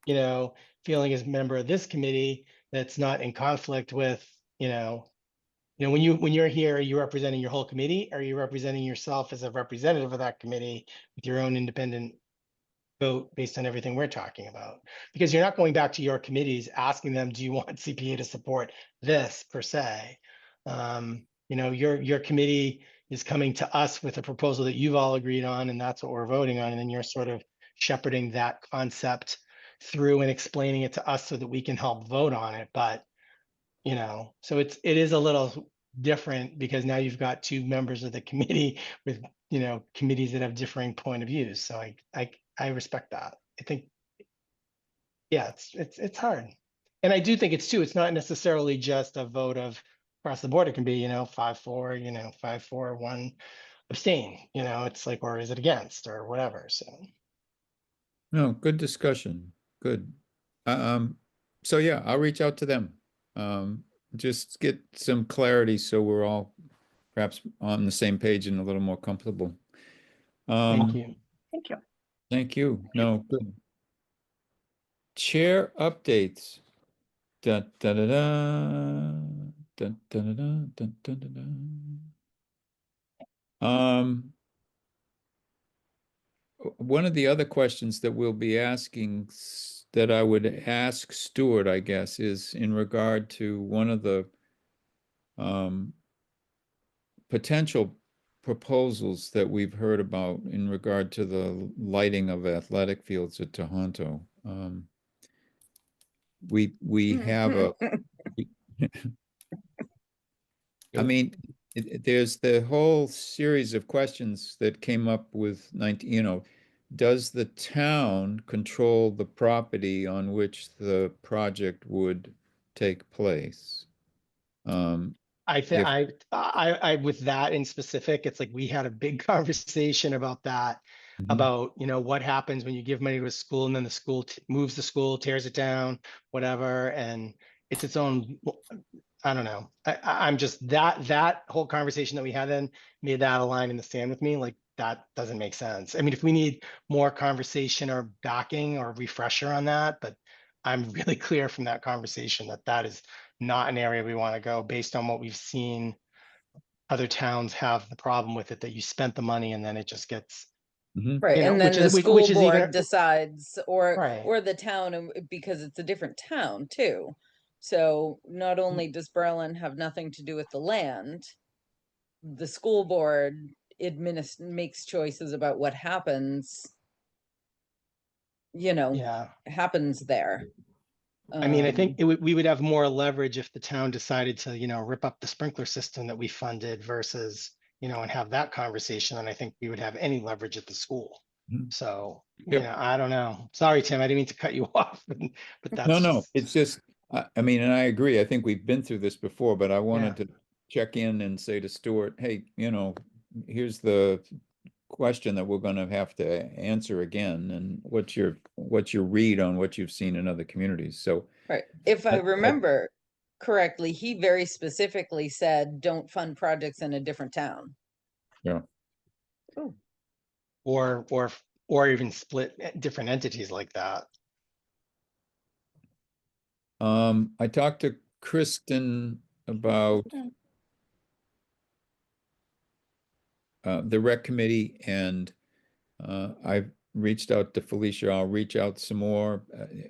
feeling as a member of this committee that's not in conflict with, when you're here, are you representing your whole committee? Or are you representing yourself as a representative of that committee with your own independent vote based on everything we're talking about? Because you're not going back to your committees asking them, do you want CPA to support this per se? Your committee is coming to us with a proposal that you've all agreed on, and that's what we're voting on. And then you're sort of shepherding that concept through and explaining it to us so that we can help vote on it. But, so it is a little different, because now you've got two members of the committee with, committees that have differing point of views. So I respect that. I think, yeah, it's hard. And I do think it's not necessarily just a vote of across the board. It can be, 5-4, 5-4, 1 abstain, it's like, or is it against or whatever. So. No, good discussion. Good. So yeah, I'll reach out to them. Just get some clarity so we're all perhaps on the same page and a little more comfortable. Thank you. Thank you. Thank you. No, good. Chair updates. Da, da, da, da. Da, da, da, da, da, da, da, da. One of the other questions that we'll be asking, that I would ask Stuart, I guess, is in regard to one of the potential proposals that we've heard about in regard to the lighting of athletic fields at Tohoto. We have a, I mean, there's the whole series of questions that came up with 19, does the town control the property on which the project would take place? I think If- I with that in specific, it's like we had a big conversation about that, Mhm. about, what happens when you give money to a school and then the school moves the school, tears it down, whatever, and it's its own, I don't know. I'm just, that whole conversation that we had then made that a line in the sand with me, like that doesn't make sense. I mean, if we need more conversation or backing or refresher on that, but I'm really clear from that conversation that that is not an area we want to go, based on what we've seen other towns have the problem with it, that you spent the money and then it just gets, Mhm. Right, You know, and then which the is- which school is even- board decides, or Right. the town, because it's a different town too. So not only does Berlin have nothing to do with the land, the school board makes choices about what happens, yeah. happens there. I mean, I think we would have more leverage if the town decided to, rip up the sprinkler system that we funded versus, and have that conversation. And I think we would have any leverage at the school. Mhm. So, Yep. I don't know. Sorry, Tim, I didn't mean to cut you off, but that's. No, it's just, I mean, and I agree. I think we've been through this before, but I wanted to check in and say to Stuart, hey, here's the question that we're gonna have to answer again, and what's your read on what you've seen in other communities? So, Right. If I I- remember correctly, he very specifically said, don't fund projects in a different town. yeah, Or even split different entities like that. I talked to Kristen about the rec committee, and I've reached out to Felicia. I'll reach out some more.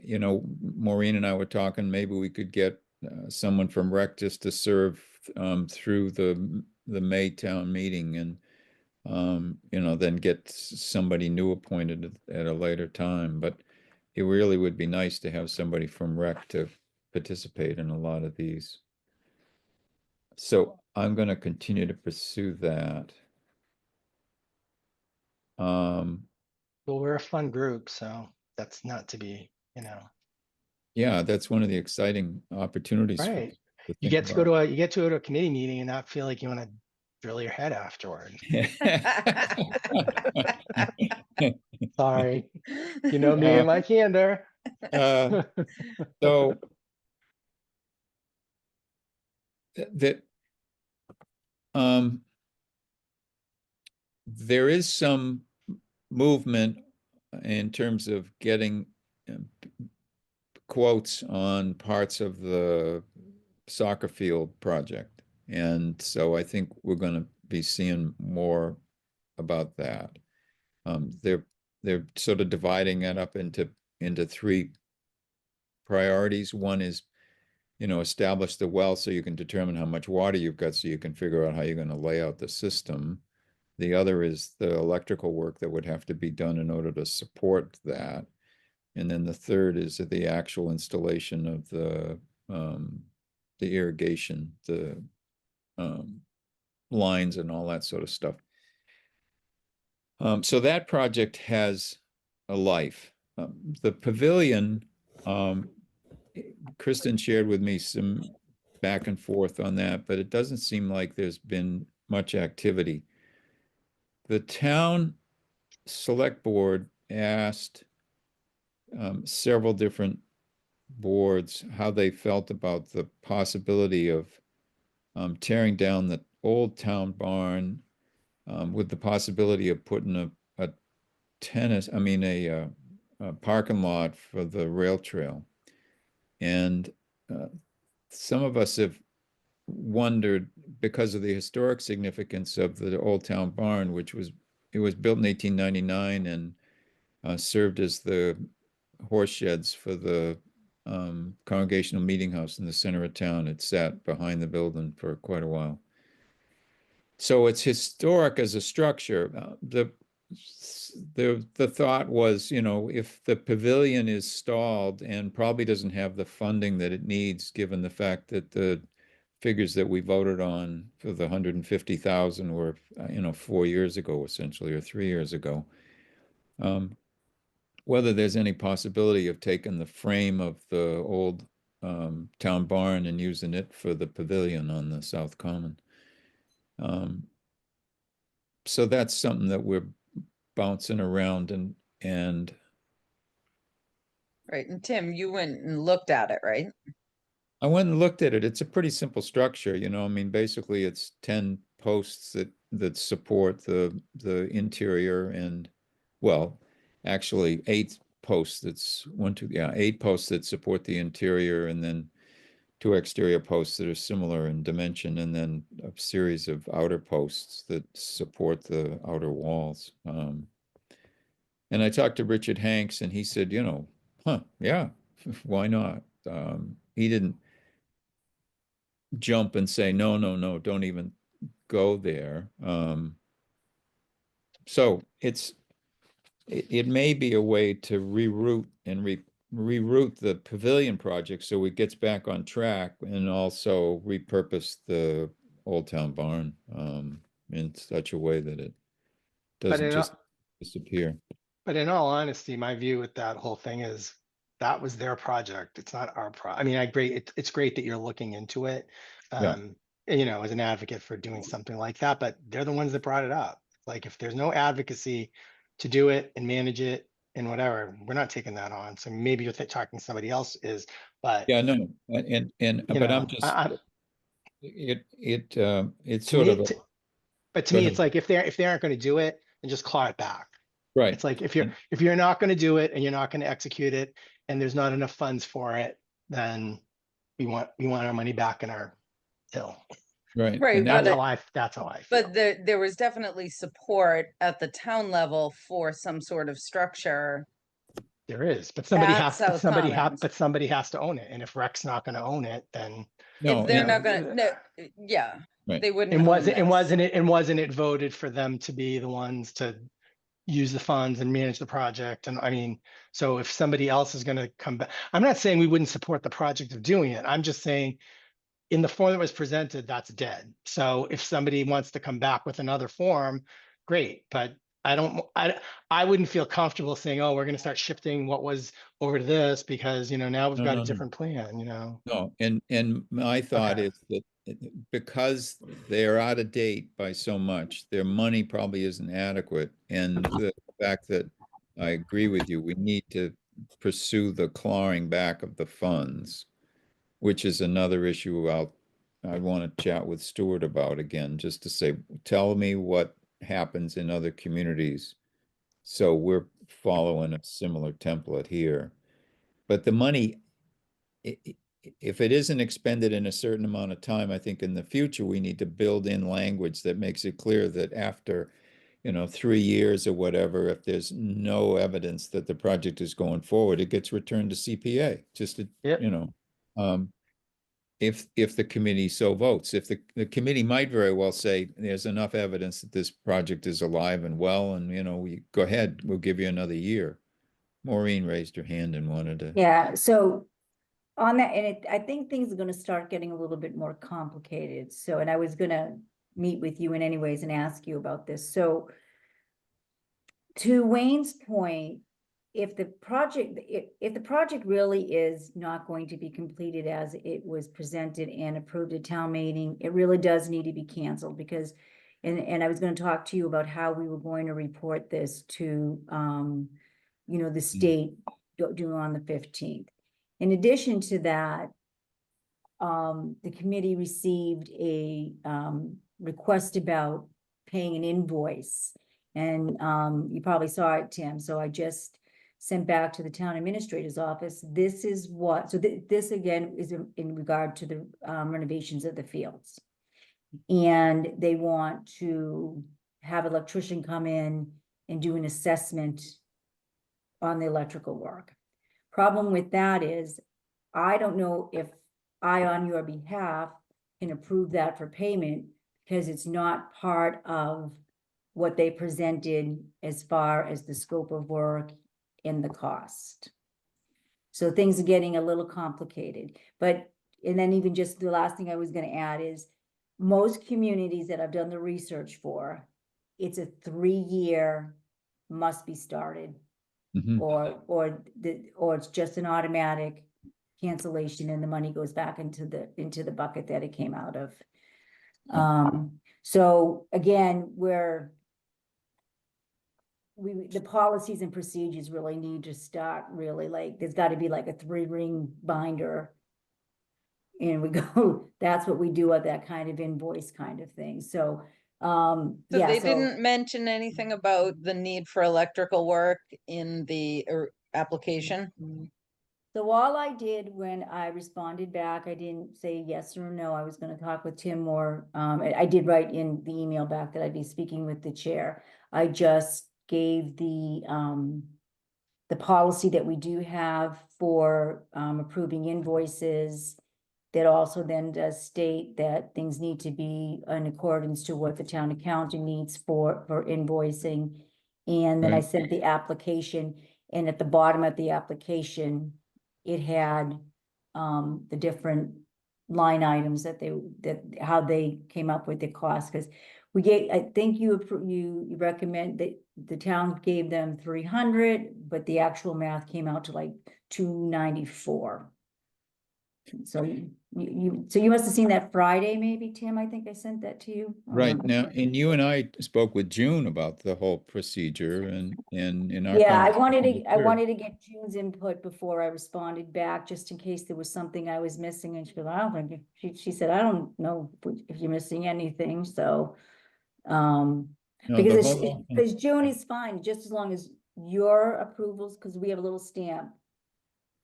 You know, Maureen and I were talking, maybe we could get someone from rec just to serve through the May town meeting, and you know, then get somebody new appointed at a later time. But it really would be nice to have somebody from rec to participate in a lot of these. So I'm going to continue to pursue that. Well, we're a fun group, so that's not to be, Yeah, that's one of the exciting opportunities right. to You think get to go about. to you get to go to a committee meeting and not feel like you want to drill your head afterward. Sorry. You know me and my candor. So that there is some movement in terms of getting quotes on parts of the soccer field project. And so I think we're going to be seeing more about that. They're sort of dividing it up into three priorities. One is, you know, establish the well so you can determine how much water you've got so you can figure out how you're going to lay out the system. The other is the electrical work that would have to be done in order to support that. And then the third is the actual installation of the irrigation, the lines and all that sort of stuff. So that project has a life. The pavilion, Kristen shared with me some back and forth on that, but it doesn't seem like there's been much activity. The town select board asked several different boards how they felt about the possibility of tearing down the old town barn with the possibility of putting a parking lot for the rail trail. And some of us have wondered, because of the historic significance of the old town barn, which was built in 1899 and served as the horse sheds for the Congregational Meeting House in the center of town. It sat behind the building for quite a while. So it's historic as a structure. The thought was, you know, if the pavilion is stalled and probably doesn't have the funding that it needs, given the fact that the figures that we voted on for the 150,000 were, you know, 4 years ago, essentially, or 3 years ago, whether there's any possibility of taking the frame of the old town barn and using it for the pavilion on the South Common. So that's something that we're bouncing around and Right. And Tim, you went and looked at it, right? I went and looked at it. It's a pretty simple structure, you know. I mean, basically it's 10 posts that support the interior, and well, actually 8 posts that's 8 posts that support the interior, and then 2 exterior posts that are similar in dimension, and then a series of outer posts that support the outer walls. And I talked to Richard Hanks, and he said, you know, yeah, why not? He didn't jump and say, no, no, no, don't even go there. So it may be a way to reroute and reroute the pavilion project so it gets back on track, and also repurpose the Old Town Barn in such a way that it doesn't just disappear. But in all honesty, my view with that whole thing is that was their project. It's not our I mean, it's great that you're looking into it. Yeah. you know, as an advocate for doing something like that, but they're the ones that brought it up. Like, if there's no advocacy to do it and manage it and whatever, we're not taking that on. So maybe you're talking somebody else is, but Yeah, no, and, you but I'm know, just, it's to sort of, me, but to go me, it's ahead. like, if they aren't going to do it, then just claw it back. Right. It's like, if And- you're not going to do it and you're not going to execute it and there's not enough funds for it, then we want our money back in our till. Right. Right, And That's that, that's how I feel. But there was definitely support at the town level for some sort of structure. There is, but somebody At has, South Commons. but somebody has to own it. And if Rec's not going to own it, then no, If they're and- not gonna, no, yeah, Right. they wouldn't. and own wasn't this. and wasn't it voted for them to be the ones to use the funds and manage the project? And I mean, so if somebody else is going to come back, I'm not saying we wouldn't support the project of doing it. I'm just saying, in the form that was presented, that's dead. So if somebody wants to come back with another form, great. But I wouldn't feel comfortable saying, oh, we're going to start shifting what was over to this because, you know, now we've No, got no, a no. different plan, you know? No, and my thought Okay. is that because they're out of date by so much, their money probably isn't adequate. And the fact that I agree with you, we need to pursue the clawing back of the funds, which is another issue I want to chat with Stuart about again, just to say, tell me what happens in other communities. So we're following a similar template here. But the money, if it isn't expended in a certain amount of time, I think in the future, we need to build in language that makes it clear that after, 3 years or whatever, if there's no evidence that the project is going forward, it gets returned to CPA, just to, Yep. If the committee so votes. If the committee might very well say, there's enough evidence that this project is alive and well, and, we go ahead, we'll give you another year. Maureen raised her hand and wanted to. Yeah, so on that, and I think things are gonna start getting a little bit more complicated. So, and I was gonna meet with you in any ways and ask you about this. So to Wayne's point, if the project really is not going to be completed as it was presented and approved at town meeting, it really does need to be canceled because, and I was gonna talk to you about how we were going to report this to, the state due on the 15th. In addition to that, the committee received a request about paying an invoice. And you probably saw it, Tim. So I just sent back to the town administrator's office. This is what, so this again is in regard to the renovations of the fields. And they want to have an electrician come in and do an assessment on the electrical work. Problem with that is, I don't know if I, on your behalf, can approve that for payment because it's not part of what they presented as far as the scope of work and the cost. So things are getting a little complicated, and then even just the last thing I was gonna add is most communities that I've done the research for, it's a 3-year must be started. Mhm. Or it's just an automatic cancellation and the money goes back into the bucket that it came out of. So again, the policies and procedures really need to start really there's got to be like a 3-ring binder. And we go, that's what we do with that kind of invoice kind of thing. So, So yeah, they didn't mention anything about the need for electrical work in the application? So all I did when I responded back, I didn't say yes or no. I was gonna talk with Tim more. I did write in the email back that I'd be speaking with the chair. I just gave the policy that we do have for approving invoices. That also then does state that things need to be in accordance to what the town accountant needs for invoicing. And then I Right. sent the application, and at the bottom of the application, it had the different line items how they came up with the cost, because I think you recommend that the town gave them 300, but the actual math came out to like 294. So so you must have seen that Friday, maybe, Tim, I think I sent that to you. Right now, and you and I spoke with June about the whole procedure and in our Yeah, conversation I with her. wanted to get June's input before I responded back, just in case there was something I was missing, and she goes, I don't think, she said, I don't know if you're missing anything, so. No, the Because whole- because June is fine, just as long as your approvals, because we have a little stamp.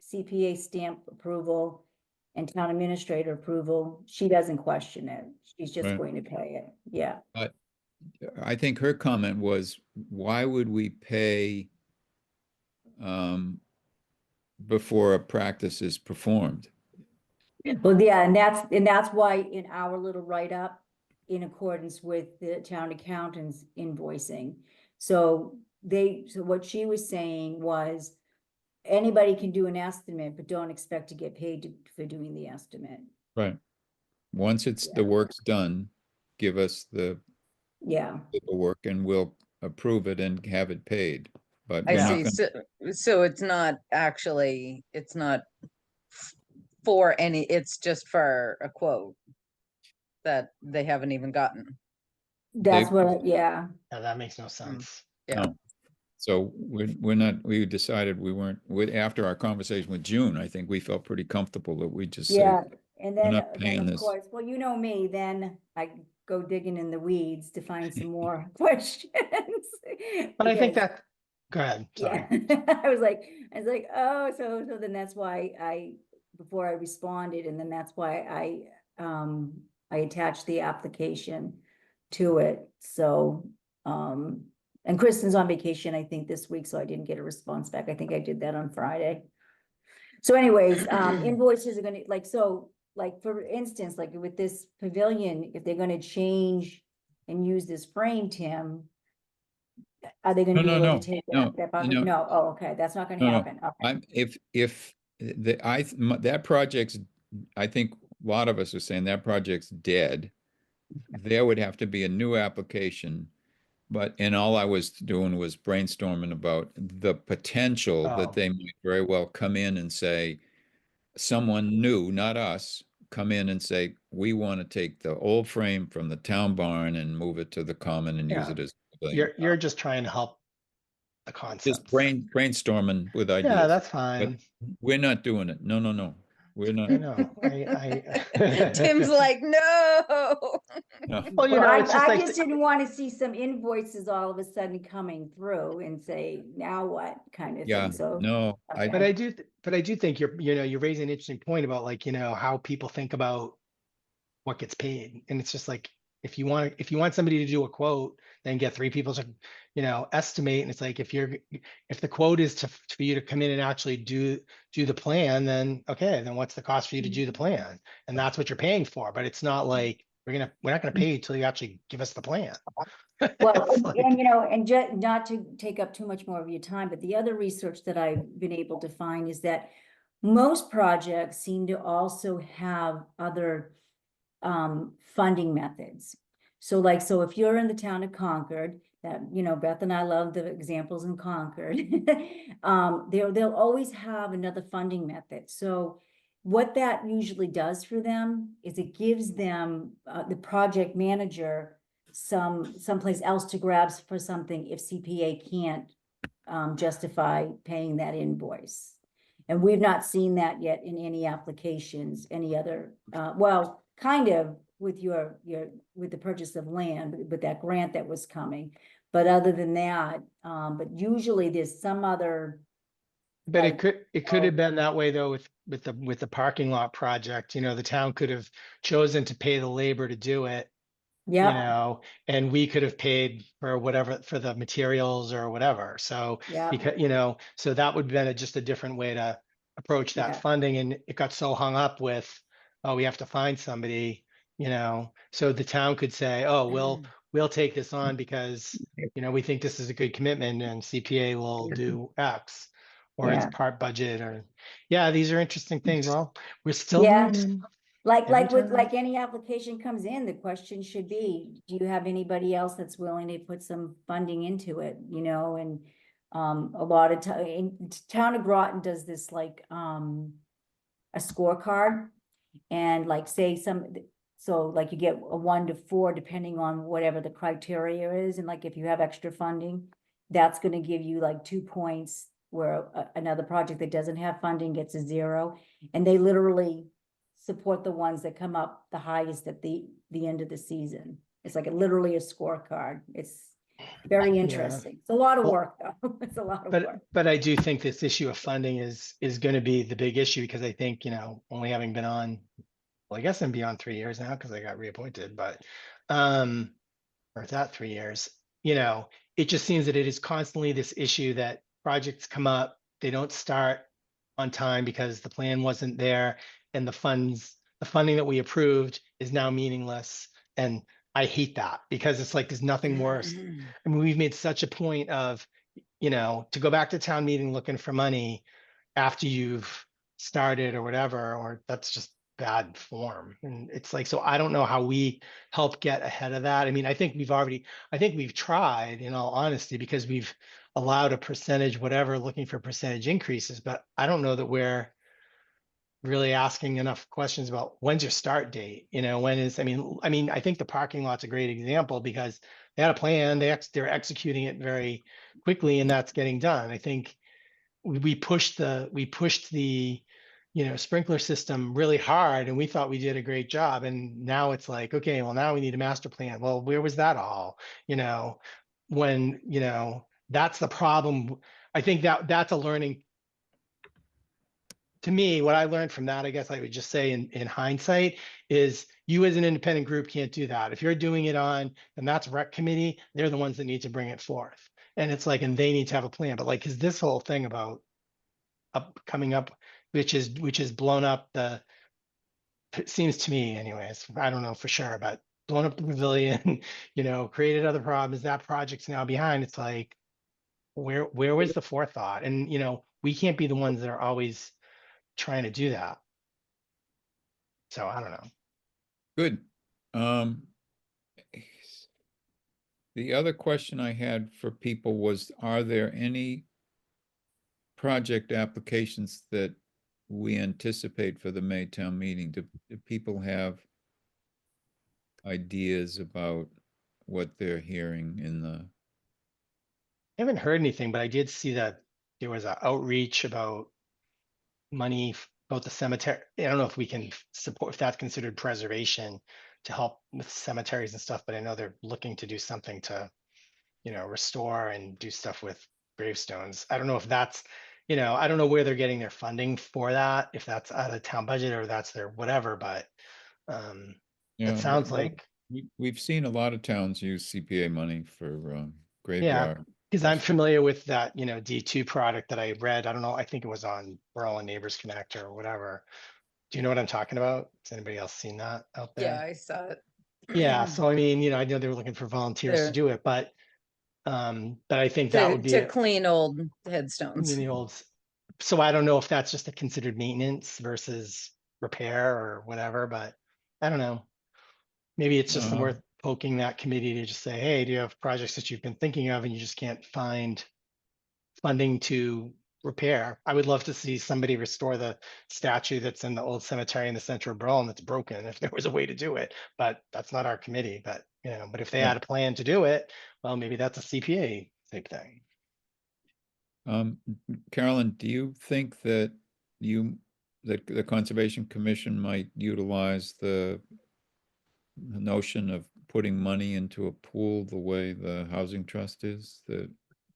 CPA stamp approval and town administrator approval, she doesn't question it, she's just Right. going to pay it, yeah. But I think her comment was, why would we pay before a practice is performed? Well, yeah, and that's why in our little write-up, in accordance with the town accountant's invoicing. So what she was saying was, anybody can do an estimate, but don't expect to get paid for doing the estimate. Right. Once the work's done, give us the Yeah, paperwork and we'll approve it and have it paid. But I we're not see. gonna, So it's not actually, it's not for any, it's just for a quote that they haven't even gotten. that's They- yeah. Yeah, that makes no sense. Yeah. no. So we're not, we decided we weren't, after our conversation with June, I think we felt pretty comfortable that we just say, Yeah, and we're then, not paying of this. course, well, you know me, then I go digging in the weeds to find some more questions. But I think because- that, go ahead, sorry. Yeah, I was like, oh, so then that's why before I responded, and then that's why I attached the application to it, so, and Kristen's on vacation, I think, this week, so I didn't get a response back. I think I did that on Friday. So anyways, invoices are gonna, like, for instance, like with this pavilion, if they're gonna change and use this frame, Tim, are they gonna be No, able no, to take no, that buffer? no. No, oh, okay, that's not gonna No, no. happen, okay. I'm, if that project's, I think a lot of us are saying that project's dead. There would have to be a new application. And all I was doing was brainstorming about the potential Oh. that they might very well come in and say, someone new, not us, come in and say, we want to take the old frame from the town barn and move it to the common and use Yeah. it as a pavilion. You're just trying to help the Just concept. brainstorming with ideas. Yeah, that's But fine. we're not doing it. No, no, no. We're not. I know, I. Tim's like, no. No. Well, you Well, know, I, it's just I like, just didn't wanna see some invoices all of a sudden coming through and say, now what, kind of Yeah, thing, so. no, Okay. but I do think you're raising an interesting point about, like, how people think about what gets paid. And it's just like, if you want somebody to do a quote, then get three people to, estimate. And it's like, if the quote is for you to come in and actually do the plan, then okay, then what's the cost for you to do the plan? And that's what you're paying for. But it's not like we're not gonna pay you till you actually give us the plan. Well, It's like- and just not to take up too much more of your time, but the other research that I've been able to find is that most projects seem to also have other funding methods. So if you're in the town of Concord, that, Beth and I love the examples in Concord, they'll always have another funding method. So what that usually does for them is it gives them, the project manager, someplace else to grab for something if CPA can't justify paying that invoice. And we've not seen that yet in any applications, any other, well, kind of with with the purchase of land, with that grant that was coming. But other than that, but usually there's some other. But Like, it could have been that way though with the parking lot project. The town could have chosen to pay the labor to do it, Yeah, and we could have paid for whatever, for the materials or whatever. So yeah, because so that would have been just a different way to approach that Yeah. funding, and it got so hung up with, oh, we have to find somebody, so the town could say, oh, we'll take this on because we think this is a good commitment, and CPA will do X, or it's Yeah. part budget, or these are interesting things. Well, we're still Yeah. learning. like Every with time. any application comes in, the question should be, do you have anybody else that's willing to put some funding into it, and a lot of time, town of Groton does this a scorecard. And like say so like you get a 1 to 4 depending on whatever the criteria is. And like if you have extra funding, that's gonna give you like 2 points, where another project that doesn't have funding gets a 0. And they literally support the ones that come up the highest at the end of the season. It's like literally a scorecard. It's very interesting. It's a lot of Well, work though. It's a lot of work. But I do think this issue of funding is going to be the big issue, because I think, you know, only having been on, well, I guess I'm beyond 3 years now because I got reappointed, but or is that 3 years? You know, it just seems that it is constantly this issue that projects come up, they don't start on time because the plan wasn't there, and the funding that we approved is now meaningless. And I hate that, because it's like there's nothing worse. I mean, we've made such a point of, you know, to go back to town meeting looking for money after you've started or whatever, or that's just bad form. And it's like, so I don't know how we help get ahead of that. I mean, I think we've tried, in all honesty, because we've allowed a percentage, whatever, looking for percentage increases, but I don't know that we're really asking enough questions about when's your start date, you know, when is, I mean, I think the parking lot's a great example, because they had a plan, they're executing it very quickly, and that's getting done. I think we pushed the, you know, sprinkler system really hard, and we thought we did a great job. And now it's like, okay, well, now we need a master plan. Well, where was that all, you know, when, you know, that's the problem. I think that's a learning. To me, what I learned from that, I guess I would just say in hindsight, is you as an independent group can't do that. If you're doing it on, and that's rec committee, they're the ones that need to bring it forth. And it's like, and they need to have a plan. But like, cause this whole thing about coming up, which is blown up it seems to me anyways, I don't know for sure, but blown up the pavilion, you know, created other problems. That project's now behind. It's like, where was the forethought? And, you know, we can't be the ones that are always trying to do that. So I don't know. Good. The other question I had for people was, are there any project applications that we anticipate for the May town meeting? Do people have ideas about what they're hearing in the? I haven't heard anything, but I did see that there was an outreach about money about the cemetery. I don't know if we can support, if that's considered preservation, to help with cemeteries and stuff, but I know they're looking to do something to, you know, restore and do stuff with gravestones. I don't know if that's, you know, I don't know where they're getting their funding for that, if that's out of town budget or that's their whatever, but Yeah, it sounds like, we've seen a lot of towns use CPA money for graveyard. because I'm familiar with that, you know, D2 product that I read. I don't know, I think it was on Berlin Neighbors Connect or whatever. Do you know what I'm talking about? Has anybody else seen that out there? Yeah, I saw it. Yeah, so I mean, you know, I know they were looking for volunteers to There. do it, but I think that would be To clean old headstones. in the old. So I don't know if that's just a considered maintenance versus repair or whatever, but I don't know. Maybe it's just worth poking that committee to just say, hey, do you have projects that you've been thinking of and you just can't find funding to repair? I would love to see somebody restore the statue that's in the old cemetery in the center of Berlin that's broken, if there was a way to do it, but that's not our committee. But, you know, but if they Yeah. had a plan to do it, well, maybe that's a CPA type thing. Carolyn, do you think that the Conservation Commission might utilize the notion of putting money into a pool the way the Housing Trust is?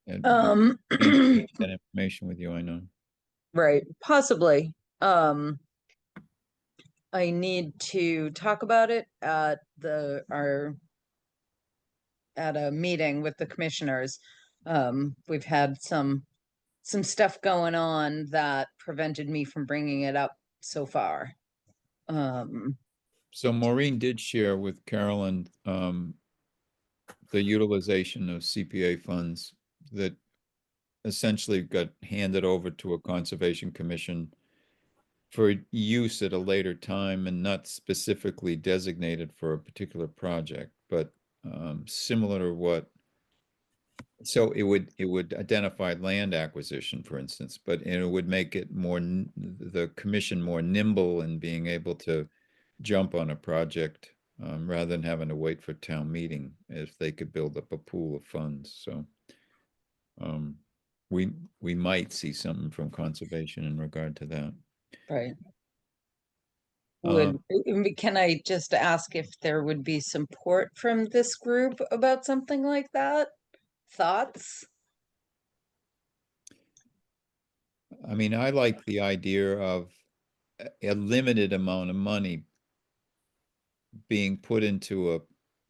And share that information with you, I know. Right, possibly. I need to talk about it at at a meeting with the commissioners. We've had some stuff going on that prevented me from bringing it up so far. So Maureen did share with Carolyn the utilization of CPA funds that essentially got handed over to a Conservation Commission for use at a later time and not specifically designated for a particular project, but similar to what So it would identify land acquisition, for instance, but it would make it more, the commission more nimble in being able to jump on a project, rather than having to wait for town meeting, if they could build up a pool of funds, so. Um, we might see something from conservation in regard to that. Right. Um, Can I just ask if there would be support from this group about something like that? Thoughts? I mean, I like the idea of a limited amount of money being put into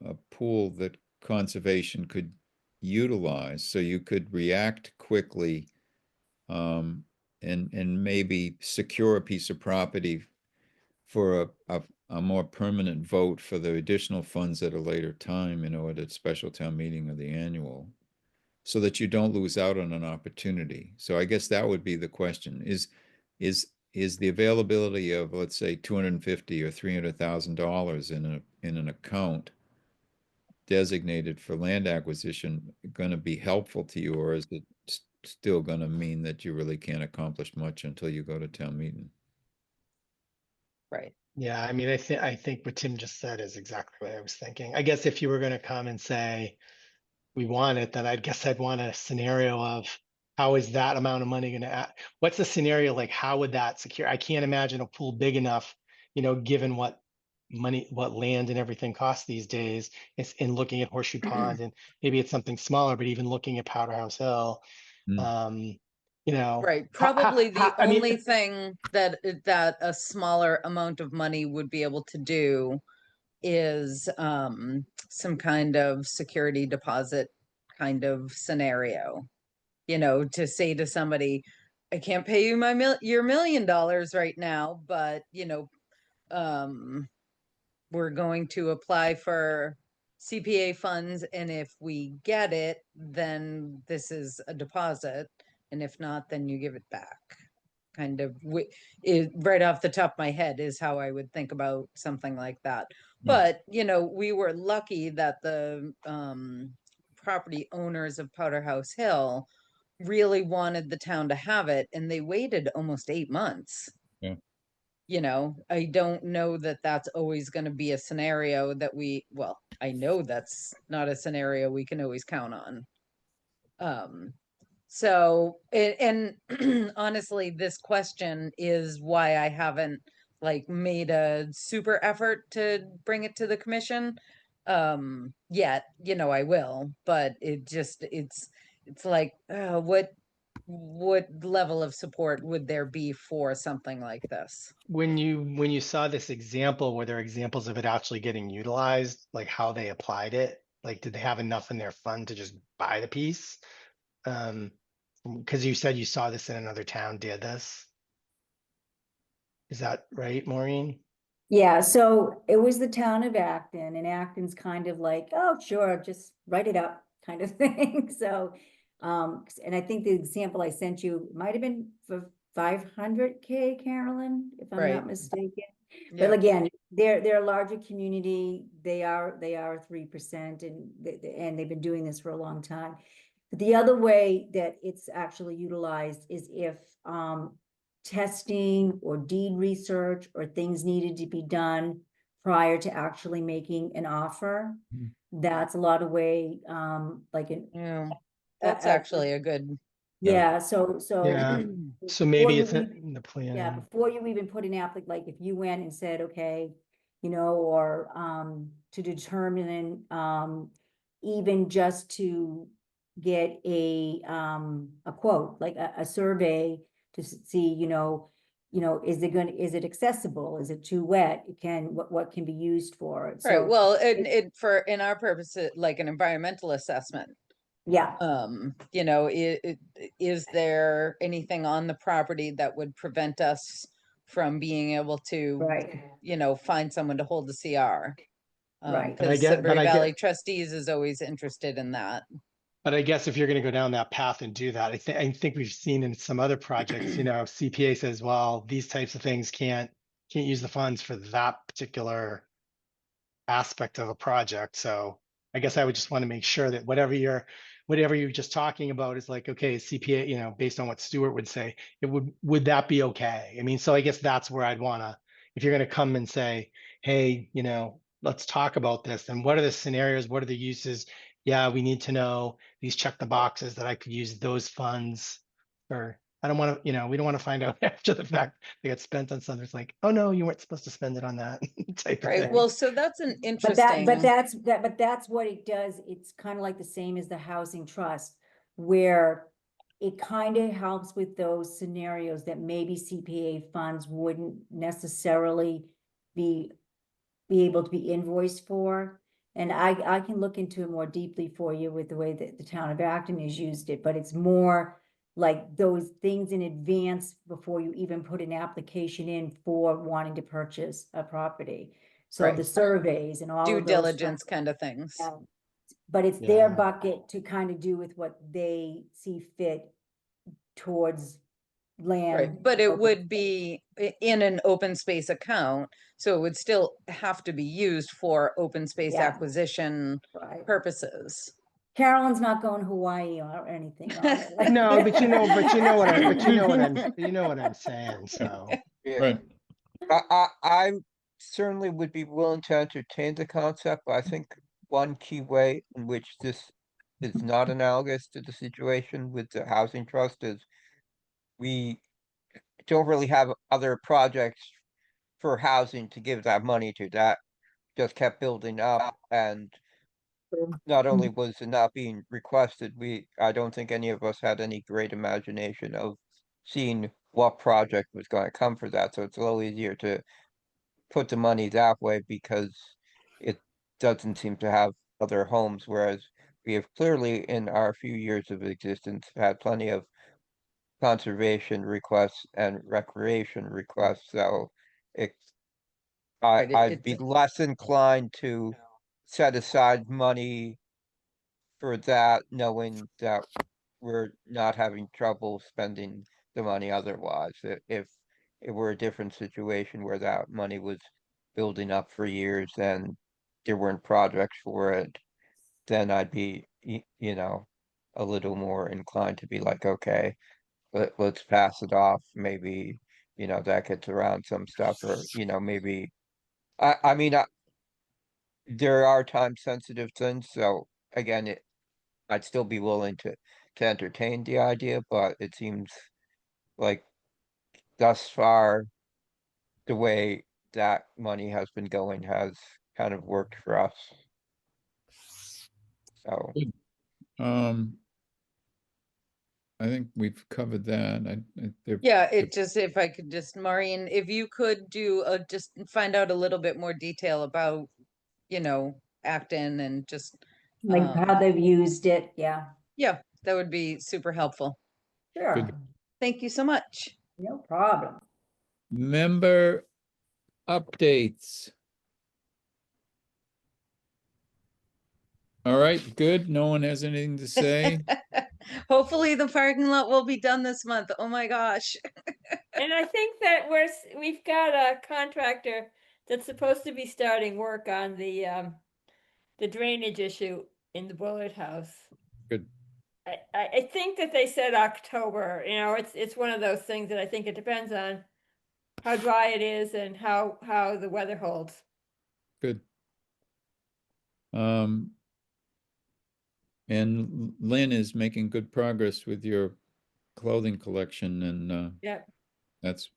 a pool that conservation could utilize, so you could react quickly, and maybe secure a piece of property for a more permanent vote for the additional funds at a later time, at a special town meeting or the annual, so that you don't lose out on an opportunity. So I guess that would be the question: is the availability of, let's say, $250,000 or $300,000 in an account designated for land acquisition going to be helpful to you, or is it still going to mean that you really can't accomplish much until you go to town meeting? Right. Yeah, I mean, I think what Tim just said is exactly what I was thinking. I guess if you were going to come and say we want it, then I guess I'd want a scenario of how is that amount of money going to what's the scenario like? How would that secure? I can't imagine a pool big enough, given what land and everything costs these days. It's in looking at Horseshoe Pond, and maybe it's something smaller, but even looking at Powderhouse Hill, Mm. Right. how- Probably the I mean, only thing that a smaller amount of money would be able to do is some kind of security deposit kind of scenario. To say to somebody, I can't pay you your $1 million right now, but we're going to apply for CPA funds, and if we get it, then this is a deposit, and if not, then you give it back. Kind of, right off the top of my head is how I would think about something like that. But, we were lucky that the property owners of Powderhouse Hill really wanted the town to have it, and they waited almost 8 months. Yeah. I don't know that that's always going to be a scenario that I know that's not a scenario we can always count on. So, and honestly, this question is why I haven't made a super effort to bring it to the commission yet. I will, but it's like, what level of support would there be for something like this? when you saw this example, were there examples of it actually getting utilized, like how they applied it? Like, did they have enough in their fund to just buy the piece? Because you said you saw this in another town did this. Is that right, Maureen? Yeah, so it was the town of Acton, and Acton's kind of like, oh, sure, just write it up kind of thing. So, and I think the example I sent you might have been for 500K, Carolyn, if I'm Right. not mistaken. Yeah. But again, they're a larger community. They are 3%, and they've been doing this for a long time. But the other way that it's actually utilized is if testing or deed research or things needed to be done prior to actually making an offer. That's a lot of way, Yeah, that's uh, actually a good. yeah, so Yeah. So before maybe you it's even- in the plan. yeah, before you even put an like if you went and said, okay, or to determine even just to get a quote, like a survey to see, is it accessible? Is it too wet? What can be used for it? Right, So, well, in our purposes, like an environmental assessment, yeah, is there anything on the property that would prevent us from being able to, right, find someone to hold the CR? right. But I Because get- Sudbury but I get- Valley Trustees is always interested in that. But I guess if you're going to go down that path and do that, I think we've seen in some other projects, CPA says, well, these types of things can't use the funds for that particular aspect of a project. So I guess I would just want to make sure that whatever whatever you're just talking about is like, okay, CPA, you know, based on what Stuart would say, would that be okay? I mean, so I guess that's where I'd wanna, if you're gonna come and say, hey, you know, let's talk about this, then what are the scenarios? What are the uses? Yeah, we need to know these, check the boxes that I could use those funds for. I don't want to, you know, we don't want to find out after the fact they got spent on something. It's like, oh no, you weren't supposed to spend it on that type of Right, thing. well, so that's an But interesting. that's what it does. It's kind of like the same as the housing trust, where it kind of helps with those scenarios that maybe CPA funds wouldn't necessarily be able to be invoiced for. And I can look into it more deeply for you with the way that the town of Acton has used it, but it's more like those things in advance before you even put an application in for wanting to purchase a property. So Right. the surveys and all Due of those diligence stuff. kind of things. Yeah. But it's their Yeah. bucket to kind of do with what they see fit towards land. Right, but it open would space. be in an open space account, so it would still have to be used for open space Yeah. acquisition Right. purposes. Carolyn's not going to Hawaii or anything on it. No, but you know what I'm saying. So Yeah. Right. I certainly would be willing to entertain the concept, but I think one key way in which this is not analogous to the situation with the housing trust is we don't really have other projects for housing to give that money to. That just kept building up, and not only was it not being requested, I don't think any of us had any great imagination of seeing what project was going to come for that. So it's a little easier to put the money that way because it doesn't seem to have other homes, whereas we have clearly in our few years of existence had plenty of conservation requests and recreation requests. So it, Right, I'd be less inclined to set aside money for that, knowing that we're not having trouble spending the money otherwise. If it were a different situation where that money was building up for years and there weren't projects for it, then I'd be, you know, a little more inclined to be like, okay, let's pass it off. Maybe, you know, that gets around some stuff, or, you know, maybe, I mean, there are time sensitive things. So again, I'd still be willing to entertain the idea, but it seems like thus far, the way that money has been going has kind of worked for us. So, Um, I think we've covered that. Yeah, it just, if I could just, Maureen, if you could do just find out a little bit more detail about, you know, Acton and just, Like how they've used it, yeah, yeah, that would be super helpful. sure, Good. Thank you so much. no problem. Member updates. All right, good. No one has anything to say? Hopefully the parking lot will be done this month. Oh my gosh. And I think that we've got a contractor that's supposed to be starting work on the drainage issue in the Bullard House. Good. I think that they said October, you know, it's one of those things that I think it depends on how dry it is and how the weather holds. Good. And Lynn is making good progress with your clothing collection, and Yeah. that's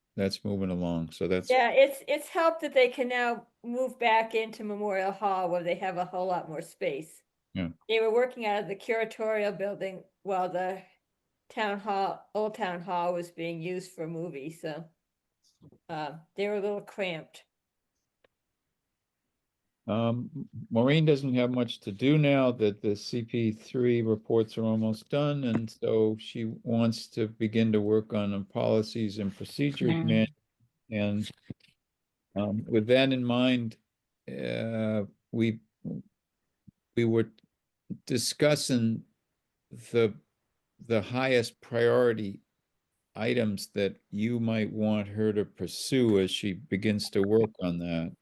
moving along. So that's Yeah, it's helped that they can now move back into Memorial Hall where they have a whole lot more space. Yeah. They were working out of the curatorial building while the old town hall was being used for movies, so they were a little cramped. Maureen doesn't have much to do now that the CP3 reports are almost done, and so she wants to begin to work on the policies and procedures Mhm. and with that in mind, we were discussing the highest priority items that you might want her to pursue as she begins to work on that.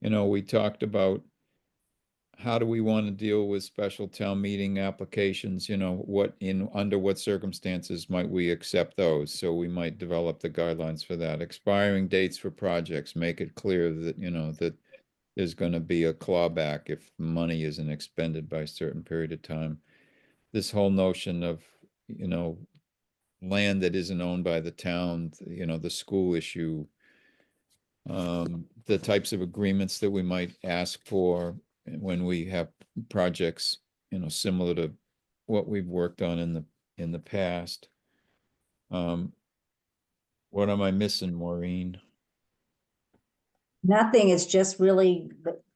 You know, we talked about how do we want to deal with special town meeting applications? You know, under what circumstances might we accept those? So we might develop the guidelines for that. Expiring dates for projects, make it clear that, you know, that there's going to be a clawback if money isn't expended by a certain period of time. This whole notion of, you know, land that isn't owned by the town, you know, the school issue, the types of agreements that we might ask for when we have projects, you know, similar to what we've worked on in the past. What am I missing, Maureen? Nothing, it's just really,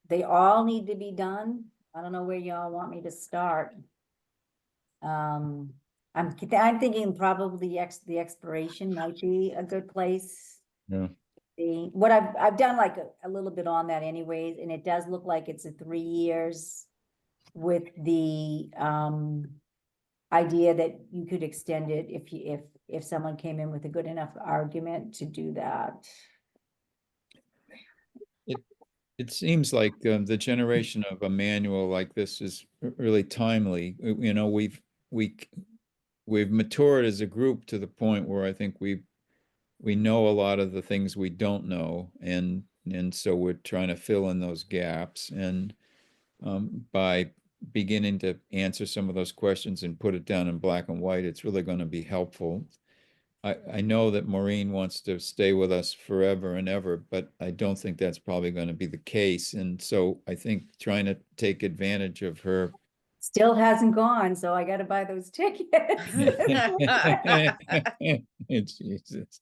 they all need to be done. I don't know where y'all want me to start. I'm thinking probably the expiration might be a good place. Yeah. What I've done like a little bit on that anyways, and it does look like it's a 3 years with the idea that you could extend it if someone came in with a good enough argument to do that. It seems like the generation of a manual like this is really timely. You know, we've matured as a group to the point where I think we know a lot of the things we don't know, and so we're trying to fill in those gaps. And by beginning to answer some of those questions and put it down in black and white, it's really going to be helpful. I know that Maureen wants to stay with us forever and ever, but I don't think that's probably going to be the case. And so I think trying to take advantage of her. Still hasn't gone, so I gotta buy those tickets. Jesus.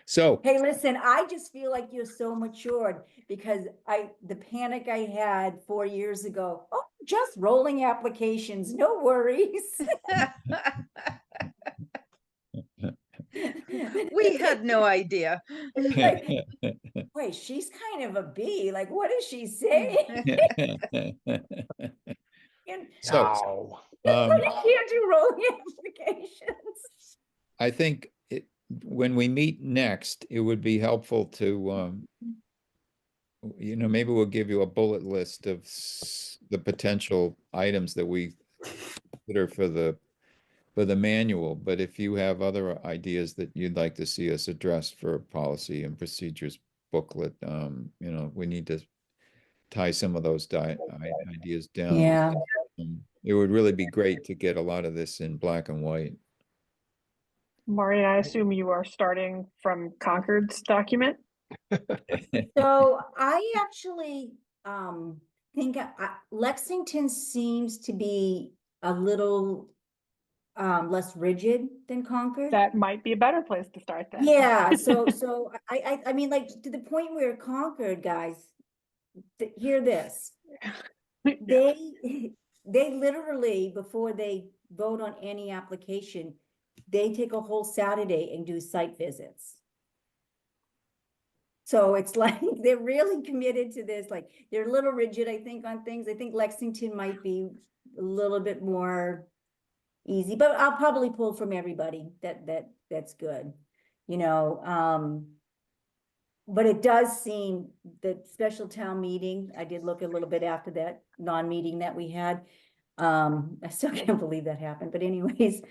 So, Hey, listen, I just feel like you're so matured because the panic I had 4 years ago, oh, just rolling applications, no worries. We had no idea. Like, wait, she's kind of a bee. Like, what is she saying? And so No. you can't do rolling applications. I think when we meet next, it would be helpful to, you know, maybe we'll give you a bullet list of the potential items that we consider for the manual. But if you have other ideas that you'd like to see us address for a policy and procedures booklet, you know, we need to tie some of those ideas down. Yeah. It would really be great to get a lot of this in black and white. Maureen, I assume you are starting from Concord's document? So I actually think Lexington seems to be a little less rigid than Concord. That might be a better place to start then. Yeah, so I mean, like, to the point where Concord, guys, hear this. They literally, before they vote on any application, they take a whole Saturday and do site visits. So it's like they're really committed to this. Like, they're a little rigid, I think, on things. I think Lexington might be a little bit more easy, but I'll probably pull from everybody that's good, you know. But it does seem that special town meeting, I did look a little bit after that non-meeting that we had. I still can't believe that happened, but anyways,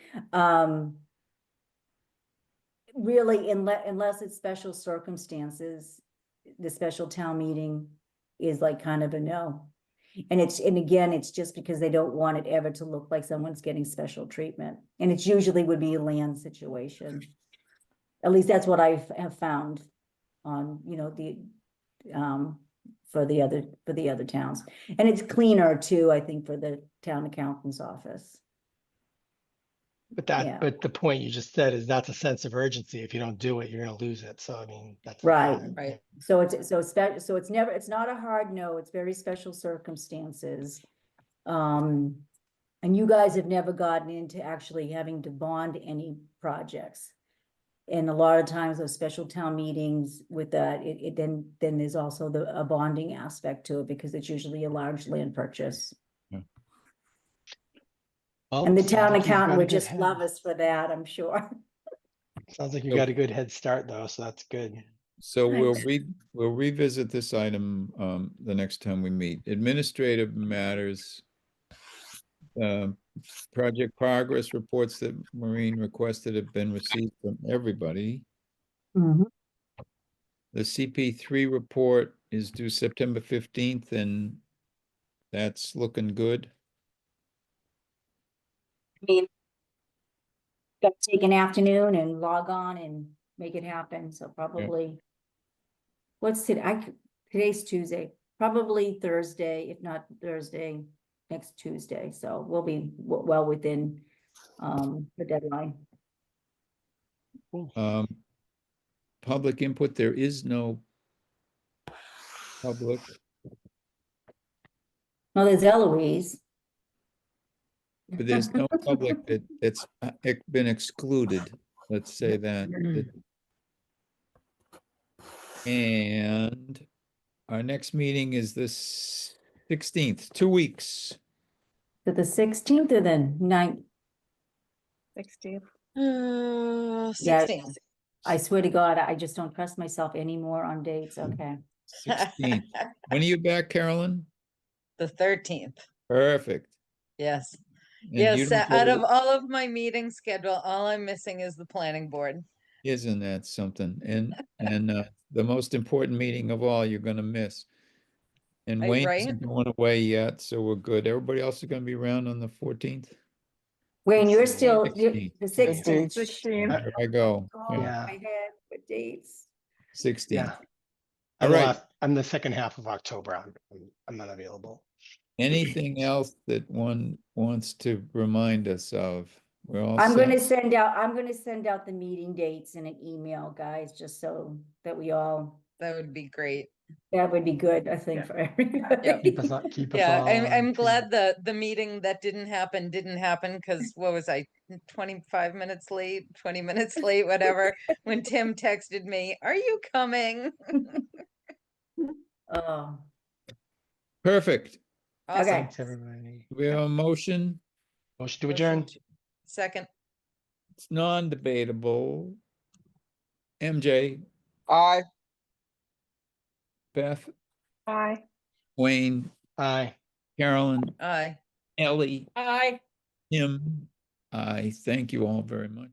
really, unless it's special circumstances, the special town meeting is like kind of a no. And again, it's just because they don't want it ever to look like someone's getting special treatment. And it's usually would be a land situation. At least that's what I have found on, you know, for the other towns. And it's cleaner too, I think, for the town accountant's office. But Yeah. but the point you just said is that's a sense of urgency. If you don't do it, you're gonna lose it. So I mean, that's Right. Right. So it's not a hard no, it's very special circumstances. And you guys have never gotten into actually having to bond any projects. And a lot of times those special town meetings with that, then there's also a bonding aspect to it because it's usually a large land purchase. Well, And the sounds town like you've got accountant a would good just head. love us for that, I'm sure. Sounds like you got a good head start though, so that's good. So Thanks. we'll revisit this item, the next time we meet. Administrative matters. Project progress reports that Maureen requested have been received from everybody. Mhm. The CP3 report is due September 15th, and that's looking good. I mean, gotta take an afternoon and log on and make it happen, so probably. What's today? Today's Tuesday, probably Thursday, if not Thursday, next Tuesday, so we'll be well within the deadline. Public input, there is no public. No, there's Eloise. But there's no public that's been excluded, let's say that. And our next meeting is the 16th, 2 weeks. To the 16th or the 9th? 16th. Yeah. 16th. I swear to God, I just don't trust myself anymore on dates, okay. 16th. When are you back, Carolyn? The 13th. Perfect. Yes. And you Yes, don't out go- of all of my meeting schedule, all I'm missing is the planning board. Isn't that something? And the most important meeting of all, you're gonna miss. And Wayne Right? isn't going away yet, so we're good. Everybody else is gonna be around on the 14th. Wayne, you're 16th. still, you're 16th. the 16th. 16th. There I go. Oh, Yeah. my head with dates. 16th. Yeah. All right. I'm the second half of October. I'm not available. Anything else that one wants to remind us of? We're all I'm gonna set? send out the meeting dates in an email, guys, just so that we all, That would be great. that would be good, I think, Yeah. for everybody. Keep us Yeah, all. I'm on glad the meeting that didn't happen because what was I, 25 minutes late, 20 minutes late, whatever, when Tim texted me, "Are you coming?" Oh, Perfect. Awesome. Okay. Thanks, everybody. We have a motion. Motion to Motion adjourn. to- Second. It's non-debatable. MJ, I, Beth, Bye. Wayne, Aye. Carolyn, Aye. Ellie, I. Tim. I thank you all very much.